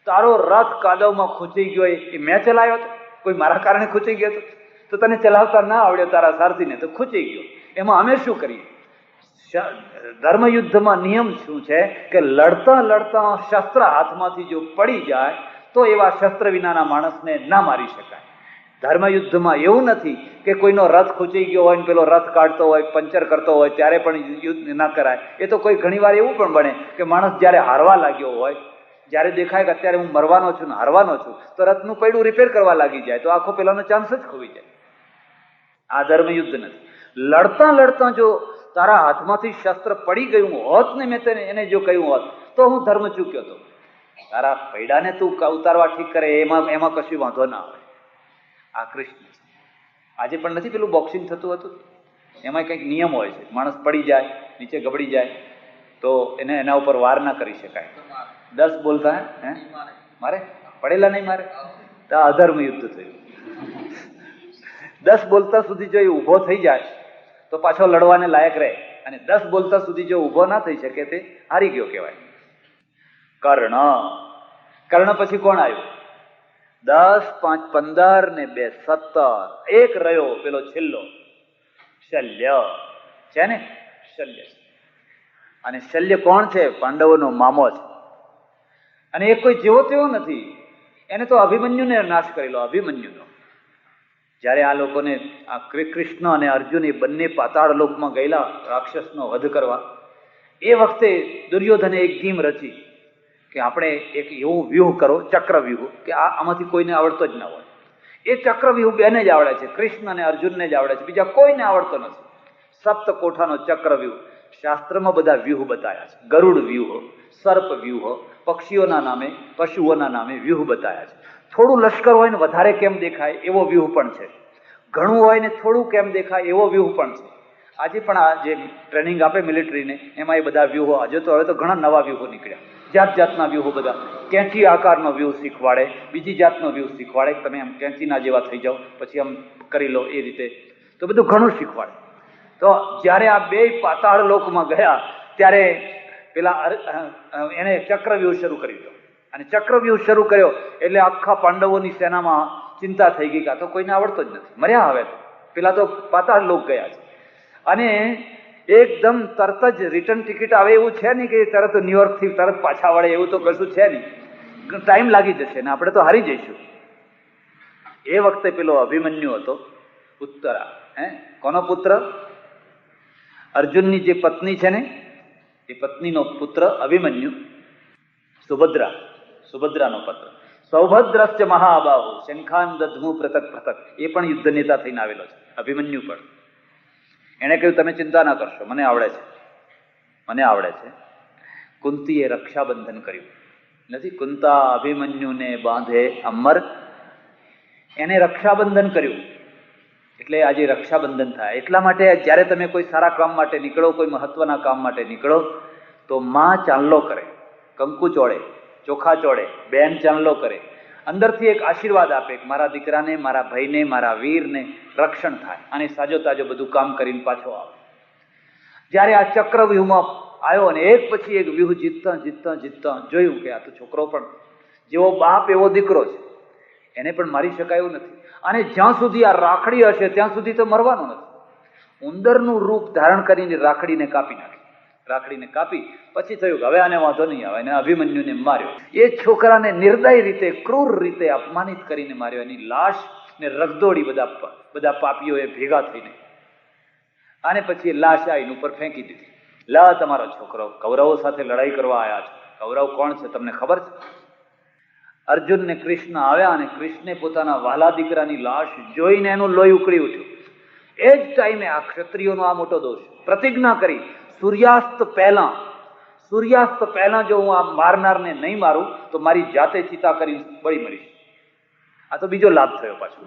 તારો રથ કાદવમાં ખૂંચી ગયો એ મેં ચલાવ્યો હતો? કોઈ મારા કારણે ખૂંચી ગયો હતો? તો તને ચલાવતા ના આવડ્યો તારા સારથીને, તો ખૂંચી ગયો. એમાં અમે શું કરીએ? ધર્મયુદ્ધમાં નિયમ શું છે કે લડતા લડતા શસ્ત્ર હાથમાંથી જો પડી જાય તો એવા શસ્ત્ર વિનાના માણસને ના મારી શકાય. ધર્મયુદ્ધમાં એવું નથી કે કોઈનો રથ ખૂંચી ગયો હોય ને પેલો રથ કાઢતો હોય, પંચર કરતો હોય, ત્યારે પણ યુદ્ધ ના કરાય. એ તો કોઈ ઘણી વાર એવું પણ બને કે માણસ જયારે હારવા લાગ્યો હોય, જયારે દેખાય કે અત્યારે હું મરવાનો છું ને હારવાનો છું, તો રથનું પૈડું રિપેર કરવા લાગી જાય, તો આખો પેલાનો ચાન્સ જ ખોવી જાય. આ ધર્મયુદ્ધ નથી. લડતા લડતા જો તારા હાથમાંથી શસ્ત્ર પડી ગયું હોત ને, મેં તને એને જો કહ્યું હોત તો હું ધર્મ ચૂક્યો હતો. તારા પૈડાને તું ઉતારવા ઠીક કરે, એમાં કશું વાંધો ના આવે. આ કૃષ્ણ આજે પણ નથી પેલું બોક્સિંગ થતું હતું, એમાં કંઈક નિયમ હોય છે. માણસ પડી જાય, નીચે ગબડી જાય તો એને એના ઉપર વાર ના કરી શકાય. 10 બોલતા હે મારે પડેલા નહીં મારે, તો અધર્મ યુદ્ધ થયું. 10 બોલતા સુધી જો એ ઊભો થઈ જાય તો પાછો લડવાને લાયક રહે, અને 10 બોલતા સુધી જો ઊભો ના થઈ શકે તે હારી ગયો કહેવાય. કર્ણ પછી કોણ આવ્યું? 10, 5, 15 ને 2, 17. એક રહ્યો પેલો છેલ્લો, શલ્ય છે ને, શલ્ય. અને શલ્ય કોણ છે? પાંડવોનો મામો છે. અને એ કોઈ જેવો તેવો નથી, એને તો અભિમન્યુને નાશ કરેલો. અભિમન્યુનો જયારે આ લોકોને આ કૃષ્ણ અને અર્જુન એ બંને પાતાળ લોકમાં ગયેલા રાક્ષસનો વધ કરવા, એ વખતે દુર્યોધને એક ગીમ રચી કે આપણે એક એવું વ્યૂહ કરો, ચક્રવ્યૂહ, કે આમાંથી કોઈને આવડતો જ ના હોય. એ ચક્રવ્યૂહ બેને જ આવડે છે, કૃષ્ણ અને અર્જુનને જ આવડે છે, બીજા કોઈને આવડતો નથી. સપ્તકોઠાનો ચક્રવ્યૂહ શાસ્ત્રમાં બધા વ્યૂહ બતાવ્યા છે. ગરુડ વ્યૂહ, સર્પ વ્યૂહ, પક્ષીઓના નામે, પશુઓના નામે વ્યૂહ બતાવ્યા છે. થોડું લશ્કર હોય ને વધારે કેમ દેખાય એવો વ્યૂહ પણ છે, ઘણું હોય ને થોડું કેમ દેખાય એવો વ્યૂહ પણ છે. આજે પણ આ જે ટ્રેનિંગ આપે મિલિટરીને, એમાં એ બધા વ્યૂહો, આજે તો હવે તો ઘણા નવા વ્યૂહો નીકળ્યા, જાત જાતના વ્યૂહો બધા. કેંચી આકારનો વ્યૂહ શીખવાડે, બીજી જાતનો વ્યૂહ શીખવાડે, તમે આમ કેંચીના જેવા થઈ જાઓ પછી આમ કરી લો એ રીતે, તો બધું ઘણું શીખવાડે. તો જ્યારે આ 2 પાતાળ લોકમાં ગયા ત્યારે પેલા એને ચક્રવ્યૂહ શરૂ કરી દીધો. અને ચક્રવ્યૂહ શરૂ કર્યો એટલે આખા પાંડવોની સેનામાં ચિંતા થઈ ગઈ કે તો કોઈને આવડતો જ નથી, મર્યા હવે તો. પેલા તો પાતાળ લોક ગયા છે. અને એકદમ તરત જ રિટર્ન ટિકિટ આવે એવું છે નહીં કે તરત ન્યુયોર્ક થી તરત પાછા વળે એવું તો કશું છે નહીં. ટાઈમ લાગી જશે ને આપણે તો હારી જઈશું. એ વખતે પેલો અભિમન્યુ હતો, ઉત્તરા, કોનો પુત્ર? અર્જુનની જે પત્ની છે ને એ પત્નીનો પુત્ર અભિમન્યુ, સુભદ્રાનો પુત્ર. સૌભદ્રશ્ચ મહાબાહુ શંખાન દધમુ પૃથક પૃથક. એ પણ યુદ્ધ નેતા થઈને આવેલો છે, અભિમન્યુ પણ. એને કહ્યું તમે ચિંતા ના કરશો, મને આવડે છે. કુંતીએ રક્ષાબંધન કર્યું નથી, કુંતા અભિમન્યુને બાંધે અમર, એને રક્ષાબંધન કર્યું. એટલે આજે રક્ષાબંધન થાય. એટલા માટે જ્યારે તમે કોઈ સારા કામ માટે નીકળો, કોઈ મહત્વના કામ માટે નીકળો, તો માં ચાંદલો કરે, કંકુ ચોળે, ચોખા ચોળે, બેન ચાંદલો કરે, અંદરથી એક આશીર્વાદ આપે કે મારા દીકરાને, મારા ભાઈને, મારા વીરને રક્ષણ થાય, અને સાજો તાજો બધું કામ કરીને પાછો આવે. જ્યારે આ ચક્રવ્યૂહમાં આવ્યો અને એક પછી એક વ્યૂહ જીતતા જોયું કે આ તો છોકરો પણ જેવો બાપ એવો દીકરો છે, એને પણ મારી શકાય એવું નથી. અને જ્યાં સુધી આ રાખડી હશે ત્યાં સુધી તો મરવાનો નથી. ઉંદરનું રૂપ ધારણ કરીને રાખડીને કાપી નાખી. રાખડીને કાપી પછી થયું કે હવે આને વાંધો નહીં આવે, અને અભિમન્યુને માર્યો. એ છોકરાને નિર્દય રીતે, ક્રૂર રીતે અપમાનિત કરીને માર્યો. એની લાશ ને રગદોડી બધા પાપીઓએ ભેગા થઈને, અને પછી લાશ આવીને ઉપર ફેંકી દીધી. લા તમારો છોકરો કૌરવો સાથે લડાઈ કરવા આવ્યા છે. કૌરવ કોણ છે તમને ખબર છે? અર્જુન ને કૃષ્ણ આવ્યા, અને કૃષ્ણે પોતાના વહાલા દીકરાની લાશ જોઈને એનું લોહી ઉકળી ઉઠ્યું. એ જ ટાઈમે આ ક્ષત્રિયોનો આ મોટો દોષ, પ્રતિજ્ઞા કરી સૂર્યાસ્ત પહેલા જો હું આ મારનારને નહીં મારું તો મારી જાતે ચિતા કરી બળી મરીશ. આ તો બીજો લાભ થયો પાછો.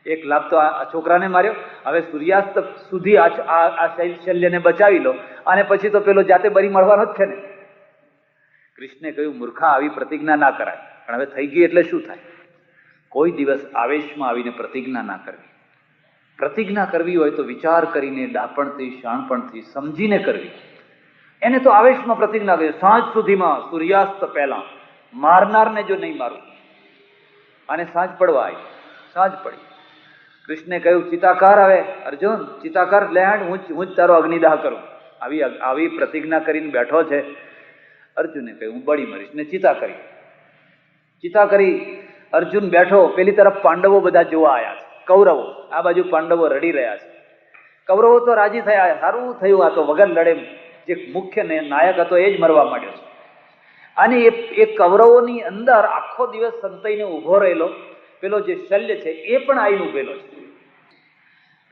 એક લાભ તો આ છોકરાને માર્યો, હવે સૂર્યાસ્ત સુધી આ શલ્યને બચાવી લો, અને પછી તો પેલો જાતે બરી મળવાનો જ છે ને. કૃષ્ણે કહ્યું મૂર્ખા, આવી પ્રતિજ્ઞા ના કરાય. પણ હવે થઈ ગઈ એટલે શું થાય? કોઈ દિવસ આવેશમાં આવીને પ્રતિજ્ઞા ના કરવી. પ્રતિજ્ઞા કરવી હોય તો વિચાર કરીને, ડાપણથી, શાણપણથી સમજીને કરવી. એને તો આવેશમાં પ્રતિજ્ઞા કરી, સાંજ સુધીમાં, સૂર્યાસ્ત પહેલા મારનારને જો નહીં મારું. અને સાંજ પડવા આવી, સાંજ પડી. કૃષ્ણે કહ્યું ચિતાકાર, હવે અર્જુન ચિતાકાર લેન્ડ, હું જ તારો અગ્નિદાહ કરું. આવી પ્રતિજ્ઞા કરીને બેઠો છે. અર્જુને કહ્યું હું બળી મરીશ, ને ચિતા કરી. અર્જુન બેઠો, પેલી તરફ પાંડવો બધા જોવા આવ્યા છે, કૌરવો આ બાજુ પાંડવો રડી રહ્યા છે. કૌરવો તો રાજી થયા, સારું થયું, આ તો વગર લડે જે મુખ્ય નાયક હતો એ જ મરવા માંડ્યો છે. અને એ કૌરવોની અંદર આખો દિવસ સંતાઈને ઉભો રહેલો પેલો જે શલ્ય છે એ પણ આવીને ઉભેલો છે.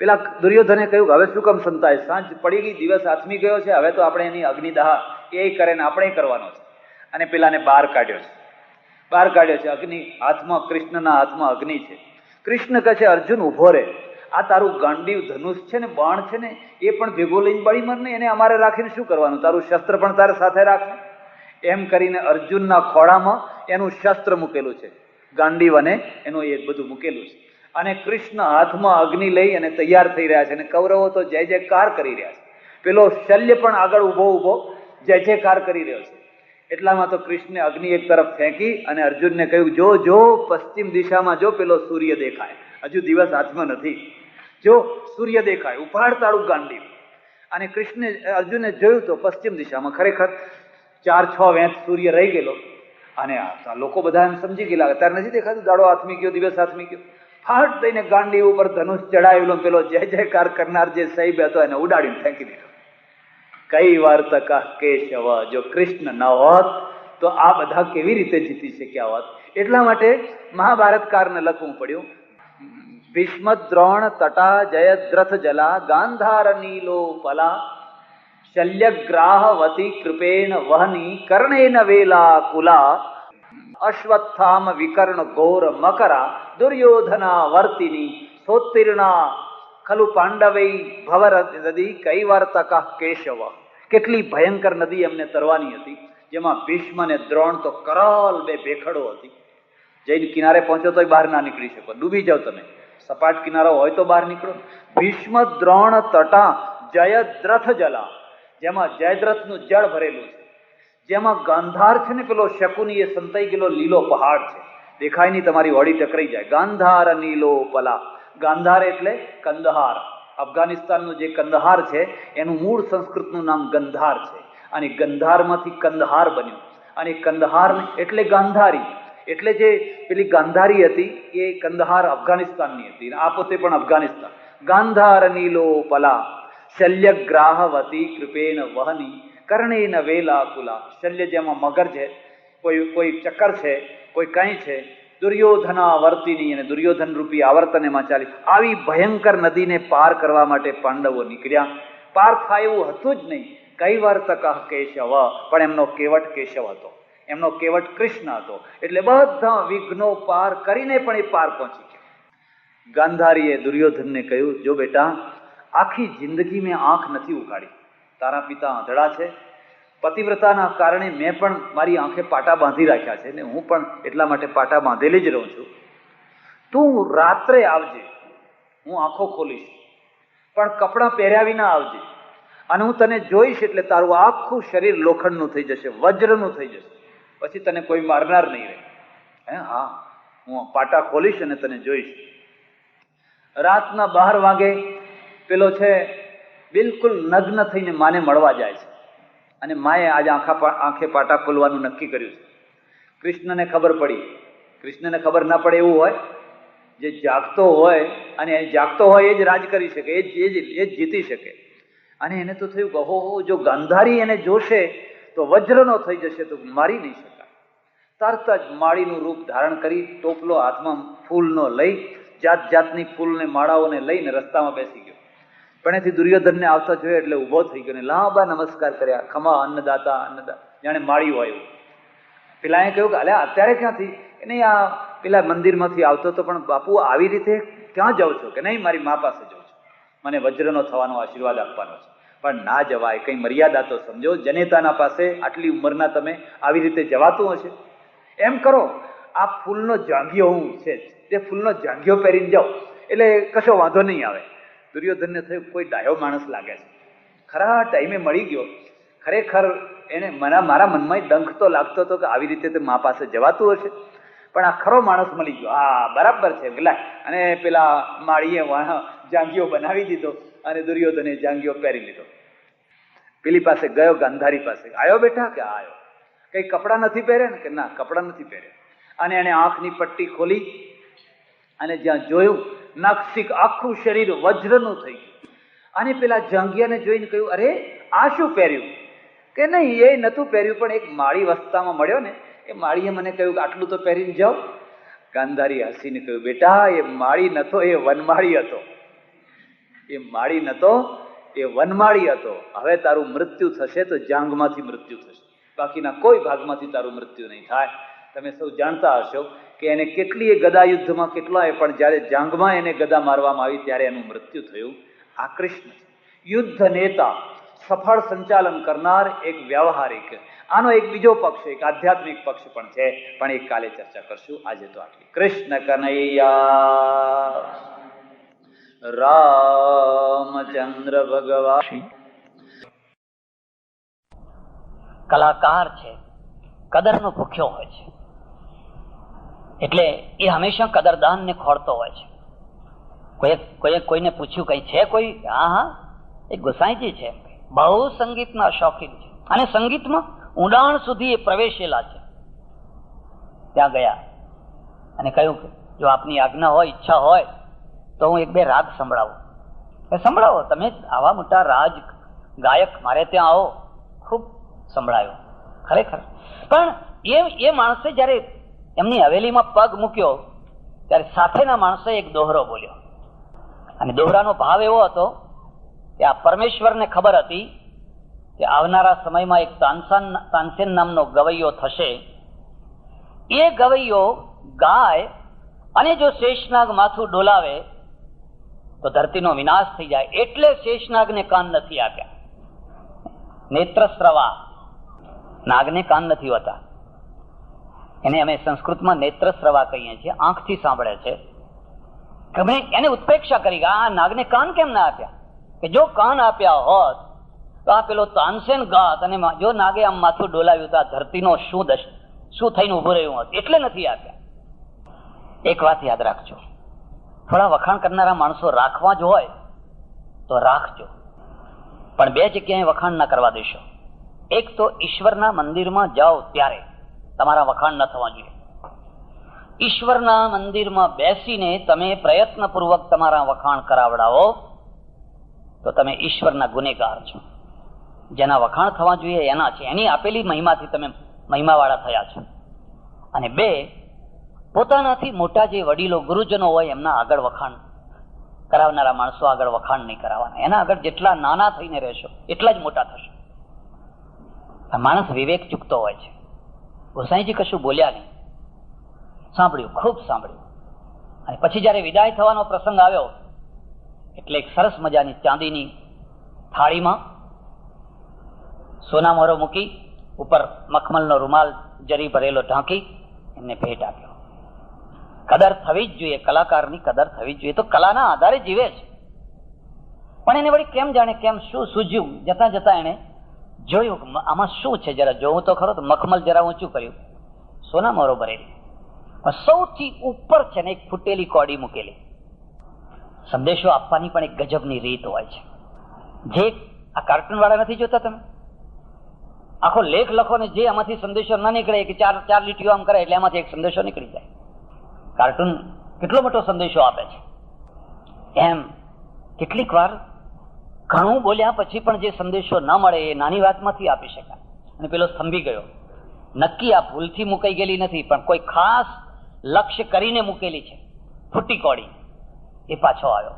પેલા દુર્યોધને કહ્યું હવે શું કામ સંતાય, સાંજ પડી ગઈ, દિવસ આથમી ગયો છે, હવે તો આપણે એની અગ્નિદાહ એ કરે ને આપણે કરવાનો છે. અને પેલાને બહાર કાઢ્યો છે. અગ્નિ હાથમાં, કૃષ્ણના હાથમાં અગ્નિ છે. કૃષ્ણ કહે છે અર્જુન ઉભો રહે, આ તારું ગાંડીવ ધનુષ છે ને, બાણ છે ને, એ પણ ભેગો લઈને બળી મર ને, એને અમારે રાખીને શું કરવાનું, તારું શસ્ત્ર પણ તારે સાથે રાખે. એમ કરીને અર્જુનના ખોળામાં એનું શસ્ત્ર મૂકેલું છે, ગાંડીવ અને એનું એ બધું મૂકેલું છે. અને કૃષ્ણ હાથમાં અગ્નિ લઈ અને તૈયાર થઈ રહ્યા છે. અને કૌરવો તો જય જયકાર કરી રહ્યા છે. પેલો શલ્ય પણ આગળ ઉભો જય જયકાર કરી રહ્યો છે. એટલામાં તો કૃષ્ણે અગ્નિ એક તરફ ફેંકી અને અર્જુનને કહ્યું જો પશ્ચિમ દિશામાં જો પેલો સૂર્ય દેખાય, હજુ દિવસ હાથમાં નથી, જો સૂર્ય દેખાય, ઉપાડ તાળું ગાંડીવ. અને અર્જુને જોયું તો પશ્ચિમ દિશામાં ખરેખર 4-6 વેંત સૂર્ય રહી ગયેલો. અને આ લોકો બધા એમ સમજી ગયેલા અત્યારે નથી દેખાતું, દાડો હાથમી ગયો, દિવસ હાથમી ગયો. ફાટ દઈને ગાંડીવ ઉપર ધનુષ ચડાવેલો પેલો જય જયકાર કરનાર જે સાહેબ હતો એને ઉડાડીને ફેંકી દીધો. કઈ વાર્તા કેશવ, જો કૃષ્ણ ન હોત તો આ બધા કેવી રીતે જીતી શક્યા હોત. એટલા માટે મહાભારતકારને લખવું પડ્યું, ભીષ્મ દ્રોણ તટા જયદ્રથ જલા ગાંધાર નીલો પલા શલ્યગ્રાહવતી કૃપેણ વહની કર્ણેન વેલા કુલા અશ્વત્થામ વિકર્ણ ઘોર મકરા દુર્યોધના વર્તિની સોત્તીર્ણા ખલુ પાંડવૈ ભવર નદી કૈવાર્તક કેશવ. કેટલી ભયંકર નદી એમને તરવાની હતી, જેમાં ભીષ્મ અને દ્રોણ તો કરાલ બે ભેખડો હતી. જઈને કિનારે પહોંચો તો બહાર ના નીકળી શકો, ડૂબી જાવ તમે. સપાટ કિનારો હોય તો બહાર નીકળો. ભીષ્મ દ્રોણ તટા જયદ્રથ જલા, જેમાં જયદ્રથનું જળ ભરેલું છે, જેમાં ગાંધાર છે ને પેલો શકુની એ સંતાઈ ગયેલો લીલો પહાડ છે, દેખાય નહીં, તમારી હોડી ટકરાઈ જાય. ગાંધાર નીલો પલા, ગાંધાર એટલે કંદહાર, અફઘાનિસ્તાનનું જે કંદહાર છે એનું મૂળ સંસ્કૃતનું નામ ગંધાર છે, અને ગંધારમાંથી કંદહાર બન્યું, અને કંદહાર એટલે ગાંધારી, એટલે જે પેલી ગાંધારી હતી એ કંદહાર અફઘાનિસ્તાનની હતી, આ પોતે પણ અફઘાનિસ્તાન. ગાંધાર નીલો પલા શલ્યગ્રાહવતી કૃપેણ વહની કર્ણેન વેલાકુલા. શલ્ય જેમાં મગર છે, કોઈ ચક્કર છે, કોઈ કંઈ છે. દુર્યોધના વર્તિની, અને દુર્યોધન રૂપી આવર્તન એમાં ચાલી. આવી ભયંકર નદીને પાર કરવા માટે પાંડવો નીકળ્યા. પાર થાય એવું હતું જ નહીં. કૈવર્તક કેશવ, પણ એમનો કેવટ કેશવ હતો, એમનો કેવટ કૃષ્ણ હતો, એટલે બધા વિઘ્નો પાર કરીને પણ એ પાર પહોંચી ગયા. ગાંધારીએ દુર્યોધનને કહ્યું, જો બેટા, આખી જિંદગી મેં આંખ નથી ઉગાડી, તારા પિતા આંધળા છે, પતિવ્રતાના કારણે મેં પણ મારી આંખે પાટા બાંધી રાખ્યા છે ને હું પણ એટલા માટે પાટા બાંધેલી જ રહું છું. તું રાત્રે આવજે, હું આંખો ખોલીશ, પણ કપડાં પહેર્યા વિના આવજે, અને હું તને જોઈશ એટલે તારું આખું શરીર લોખંડનું થઈ જશે, વજ્રનું થઈ જશે, પછી તને કોઈ મારનાર નહીં રહે. હા, હું પાટા ખોલીશ અને તને જોઈશ. રાતના 12 વાગે પેલો છે બિલકુલ નગ્ન થઈને માને મળવા જાય છે, અને માએ આજે આંખે પાટા ખોલવાનું નક્કી કર્યું છે. કૃષ્ણને ખબર પડી. કૃષ્ણને ખબર ના પડે એવું હોય? જે જાગતો હોય, અને જાગતો હોય એ જ રાજ કરી શકે, એ જ જીતી શકે. અને એને તો થયું કે હો, જો ગાંધારી એને જોશે તો વજ્રનો થઈ જશે, તો મારી નહીં શકાય. તરત જ માળીનું રૂપ ધારણ કરી, ટોપલો હાથમાં ફૂલનો લઈ, જાત જાતની ફૂલને માળાઓને લઈને રસ્તામાં બેસી ગયો. પણ એથી દુર્યોધનને આવતા જોયા એટલે ઊભો થઈ ગયો ને લાંબા નમસ્કાર કર્યા. ખમા અન્નદાતા, અન્નદાતા, જાણે માળ્યું હોય એવું. પેલા એ કહ્યું કે અલ્યા અત્યારે ક્યાંથી? નહીં, આ પેલા મંદિરમાંથી આવતો હતો, પણ બાપુ આવી રીતે ક્યાં જાઉં છો? કે નહીં, મારી મા પાસે જાઉં છું, મને વજ્રનો થવાનો આશીર્વાદ આપવાનો છે. પણ ના જવાય, કંઈ મર્યાદા તો સમજો. જનેતાના પાસે આટલી ઉંમરના તમે આવી રીતે જવાતું હશે? એમ કરો, આ ફૂલનો જાંઘિયો હું છે, તે ફૂલનો જાંઘિયો પહેરીને જાઓ એટલે કશો વાંધો નહીં આવે. દુર્યોધનને થયું કોઈ ડાયો માણસ લાગે છે, ખરા ટાઈમે મળી ગયો. ખરેખર એને મારા મનમાં ડંખ તો લાગતો હતો કે આવી રીતે મા પાસે જવાતું હશે, પણ આ ખરો માણસ મળી ગયો. હા, બરાબર છે. અને પેલા માળીએ જાંઘિયો બનાવી દીધો, અને દુર્યોધને જાંઘિયો પહેરી લીધો. પેલી પાસે ગયો, ગાંધારી પાસે. આવ્યો બેટા? કે આવ્યો. કઈ કપડાં નથી પહેર્યા ને? કે ના, કપડાં નથી પહેર્યા. અને એને આંખની પટ્ટી ખોલી, અને જ્યાં જોયું નાક્ષિક આખું શરીર વજ્રનું થઈ ગયું. અને પેલા જાંઘિયાને જોઈને કહ્યું, અરે આ શું પહેર્યું? કે નહીં, એ નહોતું પહેર્યું, પણ એક માળી વસ્તામાં મળ્યો ને, એ માળીએ મને કહ્યું કે આટલું તો પહેરીને જાઓ. ગાંધારી હસીને કહ્યું, બેટા, એ માળી નતો, એ વનમાળી હતો. એ માળી નતો, એ વનમાળી હતો. હવે તારું મૃત્યુ થશે તો જાંઘમાંથી મૃત્યુ થશે, બાકીના કોઈ ભાગમાંથી તારું મૃત્યુ નહીં થાય. તમે સૌ જાણતા હશો કે એને કેટલીય ગદા યુદ્ધમાં કેટલાય, પણ જ્યારે જાંઘમાં એને ગદા મારવામાં આવી ત્યારે એનું મૃત્યુ થયું. આ કૃષ્ણ યુદ્ધ નેતા, સફળ સંચાલન કરનાર એક વ્યવહારિક. આનો એક બીજો પક્ષ, એક આધ્યાત્મિક પક્ષ પણ છે, પણ એક કાલે ચર્ચા કરશું. આજે તો આટલી. કૃષ્ણ કનૈયા રામચંદ્ર ભગવાન. કલાકાર છે, કદરનો ભૂખ્યો હોય છે, એટલે એ હંમેશા કદરદાનને ખોળતો હોય છે. કોઈને પૂછ્યું કઈ છે કોઈ? હા, એ ગોસાઈજી છે, બહુ સંગીતના શોખીન છે, અને સંગીતમાં ઊંડાણ સુધી એ પ્રવેશેલા છે. ત્યાં ગયા અને કહ્યું કે જો આપની આજ્ઞા હોય, ઈચ્છા હોય તો હું 1-2 રાગ સંભળાવું. સંભળાવો, તમે આવા મોટા રાજ ગાયક, મારે ત્યાં આવો. ખૂબ સંભળાયો ખરેખર. પણ એ માણસે જયારે એમની હવેલીમાં પગ મૂક્યો ત્યારે સાથેના માણસે એક દોહરો બોલ્યો, અને દોહરાનો ભાવ એવો હતો કે આ પરમેશ્વરને ખબર હતી કે આવનારા સમયમાં એક તાનસેન નામનો ગવૈયો થશે. એ ગવૈયો ગાય અને જો શેષનાગ માથું ડોલાવે તો ધરતીનો વિનાશ થઈ જાય, એટલે શેષનાગને કાન નથી આપ્યા. નેત્રસ્રવા, નાગને કાન નથી હોતા, એને અમે સંસ્કૃતમાં નેત્રસ્રવા કહીએ છીએ, આંખથી સાંભળે છે. તમે એને ઉત્પ્રેક્ષા કરી, આ નાગને કાન કેમ ના આપ્યા? કે જો કાન આપ્યા હોત તો આ પેલો તાનસેન ગાત, અને જો નાગે આમ માથું ડોલાવ્યું તો આ ધરતીનો શું થઈને ઉભું રહ્યું હોત, એટલે નથી આપ્યા. એક વાત યાદ રાખજો, થોડા વખાણ કરનારા માણસો રાખવા જ હોય તો રાખજો, પણ બે જગ્યાએ વખાણ ન કરવા દેશો. એક તો ઈશ્વરના મંદિરમાં જાઓ ત્યારે તમારા વખાણ ન થવા જોઈએ. ઈશ્વરના મંદિરમાં બેસીને તમે પ્રયત્નપૂર્વક તમારા વખાણ કરાવડાવો તો તમે ઈશ્વરના ગુનેગાર છો. જેના વખાણ થવા જોઈએ એના છે, એની આપેલી મહિમાથી તમે મહિમાવાળા થયા છો. અને બે, પોતાનાથી મોટા જે વડીલો ગુરુજનો હોય એમના આગળ વખાણ કરાવનારા માણસો આગળ વખાણ નહીં કરાવવાના. એના આગળ જેટલા નાના થઈને રહેશો એટલા જ મોટા થશો. આ માણસ વિવેક ચૂકતો હોય છે. ગોસાઈજી કશું બોલ્યા નહીં, સાંભળ્યું, ખૂબ સાંભળ્યું. અને પછી જયારે વિદાય થવાનો પ્રસંગ આવ્યો એટલે એક સરસ મજાની ચાંદીની થાળીમાં સોના મોરો મૂકી ઉપર મખમલનો રૂમાલ જરી ભરેલો ઢાંકી એમને ભેટ આપ્યો. કદર થવી જ જોઈએ, કલાકારની કદર થવી જ જોઈએ. તો કલાના આધારે જીવે છે. પણ એને વળી કેમ જાણે કેમ શું સૂઝ્યું, જતા જતા એને જોયું આમાં શું છે, જરા જોવું તો ખરો. તો મખમલ જરા ઊંચું કર્યું, સોના મોરો ભરેલી, પણ સૌથી ઉપર છે ને એક ફૂટેલી કોડી મૂકેલી. સંદેશો આપવાની પણ એક ગજબની રીત હોય છે. જે આ કાર્ટૂન વાળા નથી જોતા તમે, આખો લેખ લખો ને જે આમાંથી સંદેશો ના નીકળે કે ચાર લીટીઓ આમ કરે એટલે એમાંથી એક સંદેશો નીકળી જાય. કાર્ટૂન કેટલો મોટો સંદેશો આપે છે. એમ કેટલીક વાર ઘણું બોલ્યા પછી પણ જે સંદેશો ન મળે એ નાની વાતમાંથી આપી શકાય. અને પેલો સ્તંભી ગયો. નક્કી આ ભૂલથી મુકાઈ ગયેલી નથી, પણ કોઈ ખાસ લક્ષ્ય કરીને મૂકેલી છે. ફૂટી કોડી એ પાછો આવ્યો.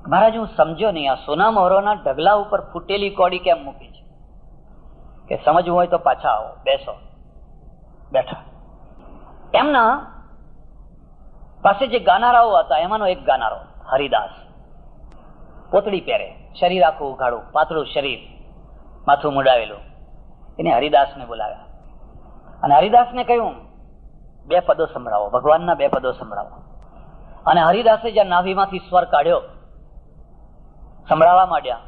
મહારાજ હું સમજ્યો નહીં, આ સોના મોહરોના ઢગલા ઉપર ફૂટેલી કોડી કેમ મૂકી છે? કે સમજવું હોય તો પાછા આવો, બેસો. બેઠા. એમના પાસે જે ગાનારાઓ હતા એમાંનો એક ગાનારો હરિદાસ, પોતળી પહેરે, શરીર આખું ઉઘાડું, પાતળું શરીર, માથું મુડાવેલું. એને હરિદાસને બોલાવ્યા અને હરિદાસને કહ્યું 2 પદો સંભળાવો, ભગવાનના 2 પદો સંભળાવો. અને હરિદાસે જ્યાં નાભીમાંથી સ્વર કાઢ્યો સંભળાવવા માંડ્યા,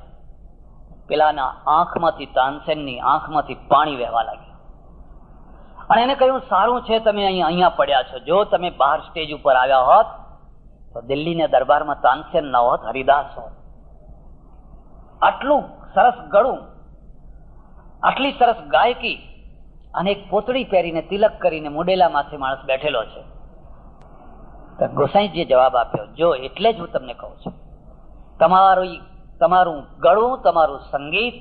પેલાના આંખમાંથી, તાનસેનની આંખમાંથી પાણી વહેવા લાગ્યું. અને એને કહ્યું સારું છે તમે અહીંયા પડ્યા છો, જો તમે બહાર સ્ટેજ ઉપર આવ્યા હોત તો દિલ્હીના દરબારમાં તાનસેન ન હોત, હરિદાસ હોત. આટલું સરસ ગળું, આટલી સરસ ગાયકી અને એક પોતળી પહેરીને તિલક કરીને મુડેલા માથે માણસ બેઠેલો છે. ગોસાઈજીએ જવાબ આપ્યો, જો એટલે જ હું તમને કહું છું, તમારું ગળું, તમારું સંગીત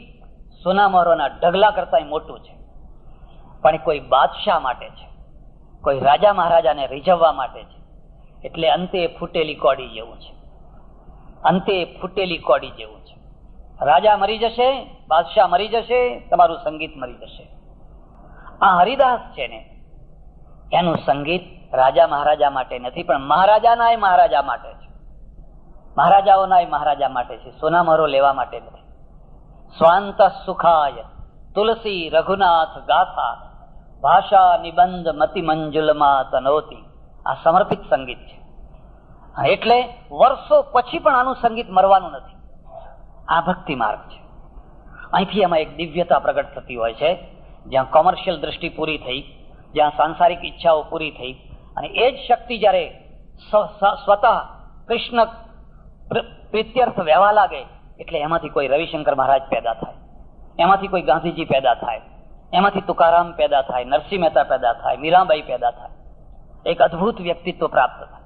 સોના મોહરોના ઢગલા કરતા મોટું છે, પણ કોઈ બાદશાહ માટે છે, કોઈ રાજા મહારાજાને રીઝવવા માટે છે. એટલે અંતે ફૂટેલી કોડી જેવું છે, અંતે ફૂટેલી કોડી જેવું છે. રાજા મરી જશે, બાદશાહ મરી જશે, તમારું સંગીત મરી જશે. આ હરિદાસ છે ને એનું સંગીત રાજા મહારાજા માટે નથી, પણ મહારાજાના મહારાજા માટે છે, મહારાજાઓના મહારાજા માટે છે. સોના મોહરો લેવા માટે નથી. સ્વાંત સુખાય તુલસી રઘુનાથ ગાથા ભાષા નિબંધ મતિ મંજુલમાં તનોતી. આ સમર્પિત સંગીત છે. એટલે વર્ષો પછી પણ આનું સંગીત મરવાનું નથી. આ ભક્તિ માર્ગ છે. અહીંથી એમાં એક દિવ્યતા પ્રગટ થતી હોય છે. જ્યાં કોમર્શિયલ દ્રષ્ટિ પૂરી થઈ, જ્યાં સાંસારિક ઈચ્છાઓ પૂરી થઈ, અને એ જ શક્તિ જયારે સ્વતઃ કૃષ્ણ પ્રીત્યર્થ વહેવા લાગે એટલે એમાંથી કોઈ રવિશંકર મહારાજ પેદા થાય, એમાંથી કોઈ ગાંધીજી પેદા થાય, એમાંથી તુકારામ પેદા થાય, નરસિંહ મહેતા પેદા થાય, મીરાબાઈ પેદા થાય. એક અદભુત વ્યક્તિત્વ પ્રાપ્ત થાય.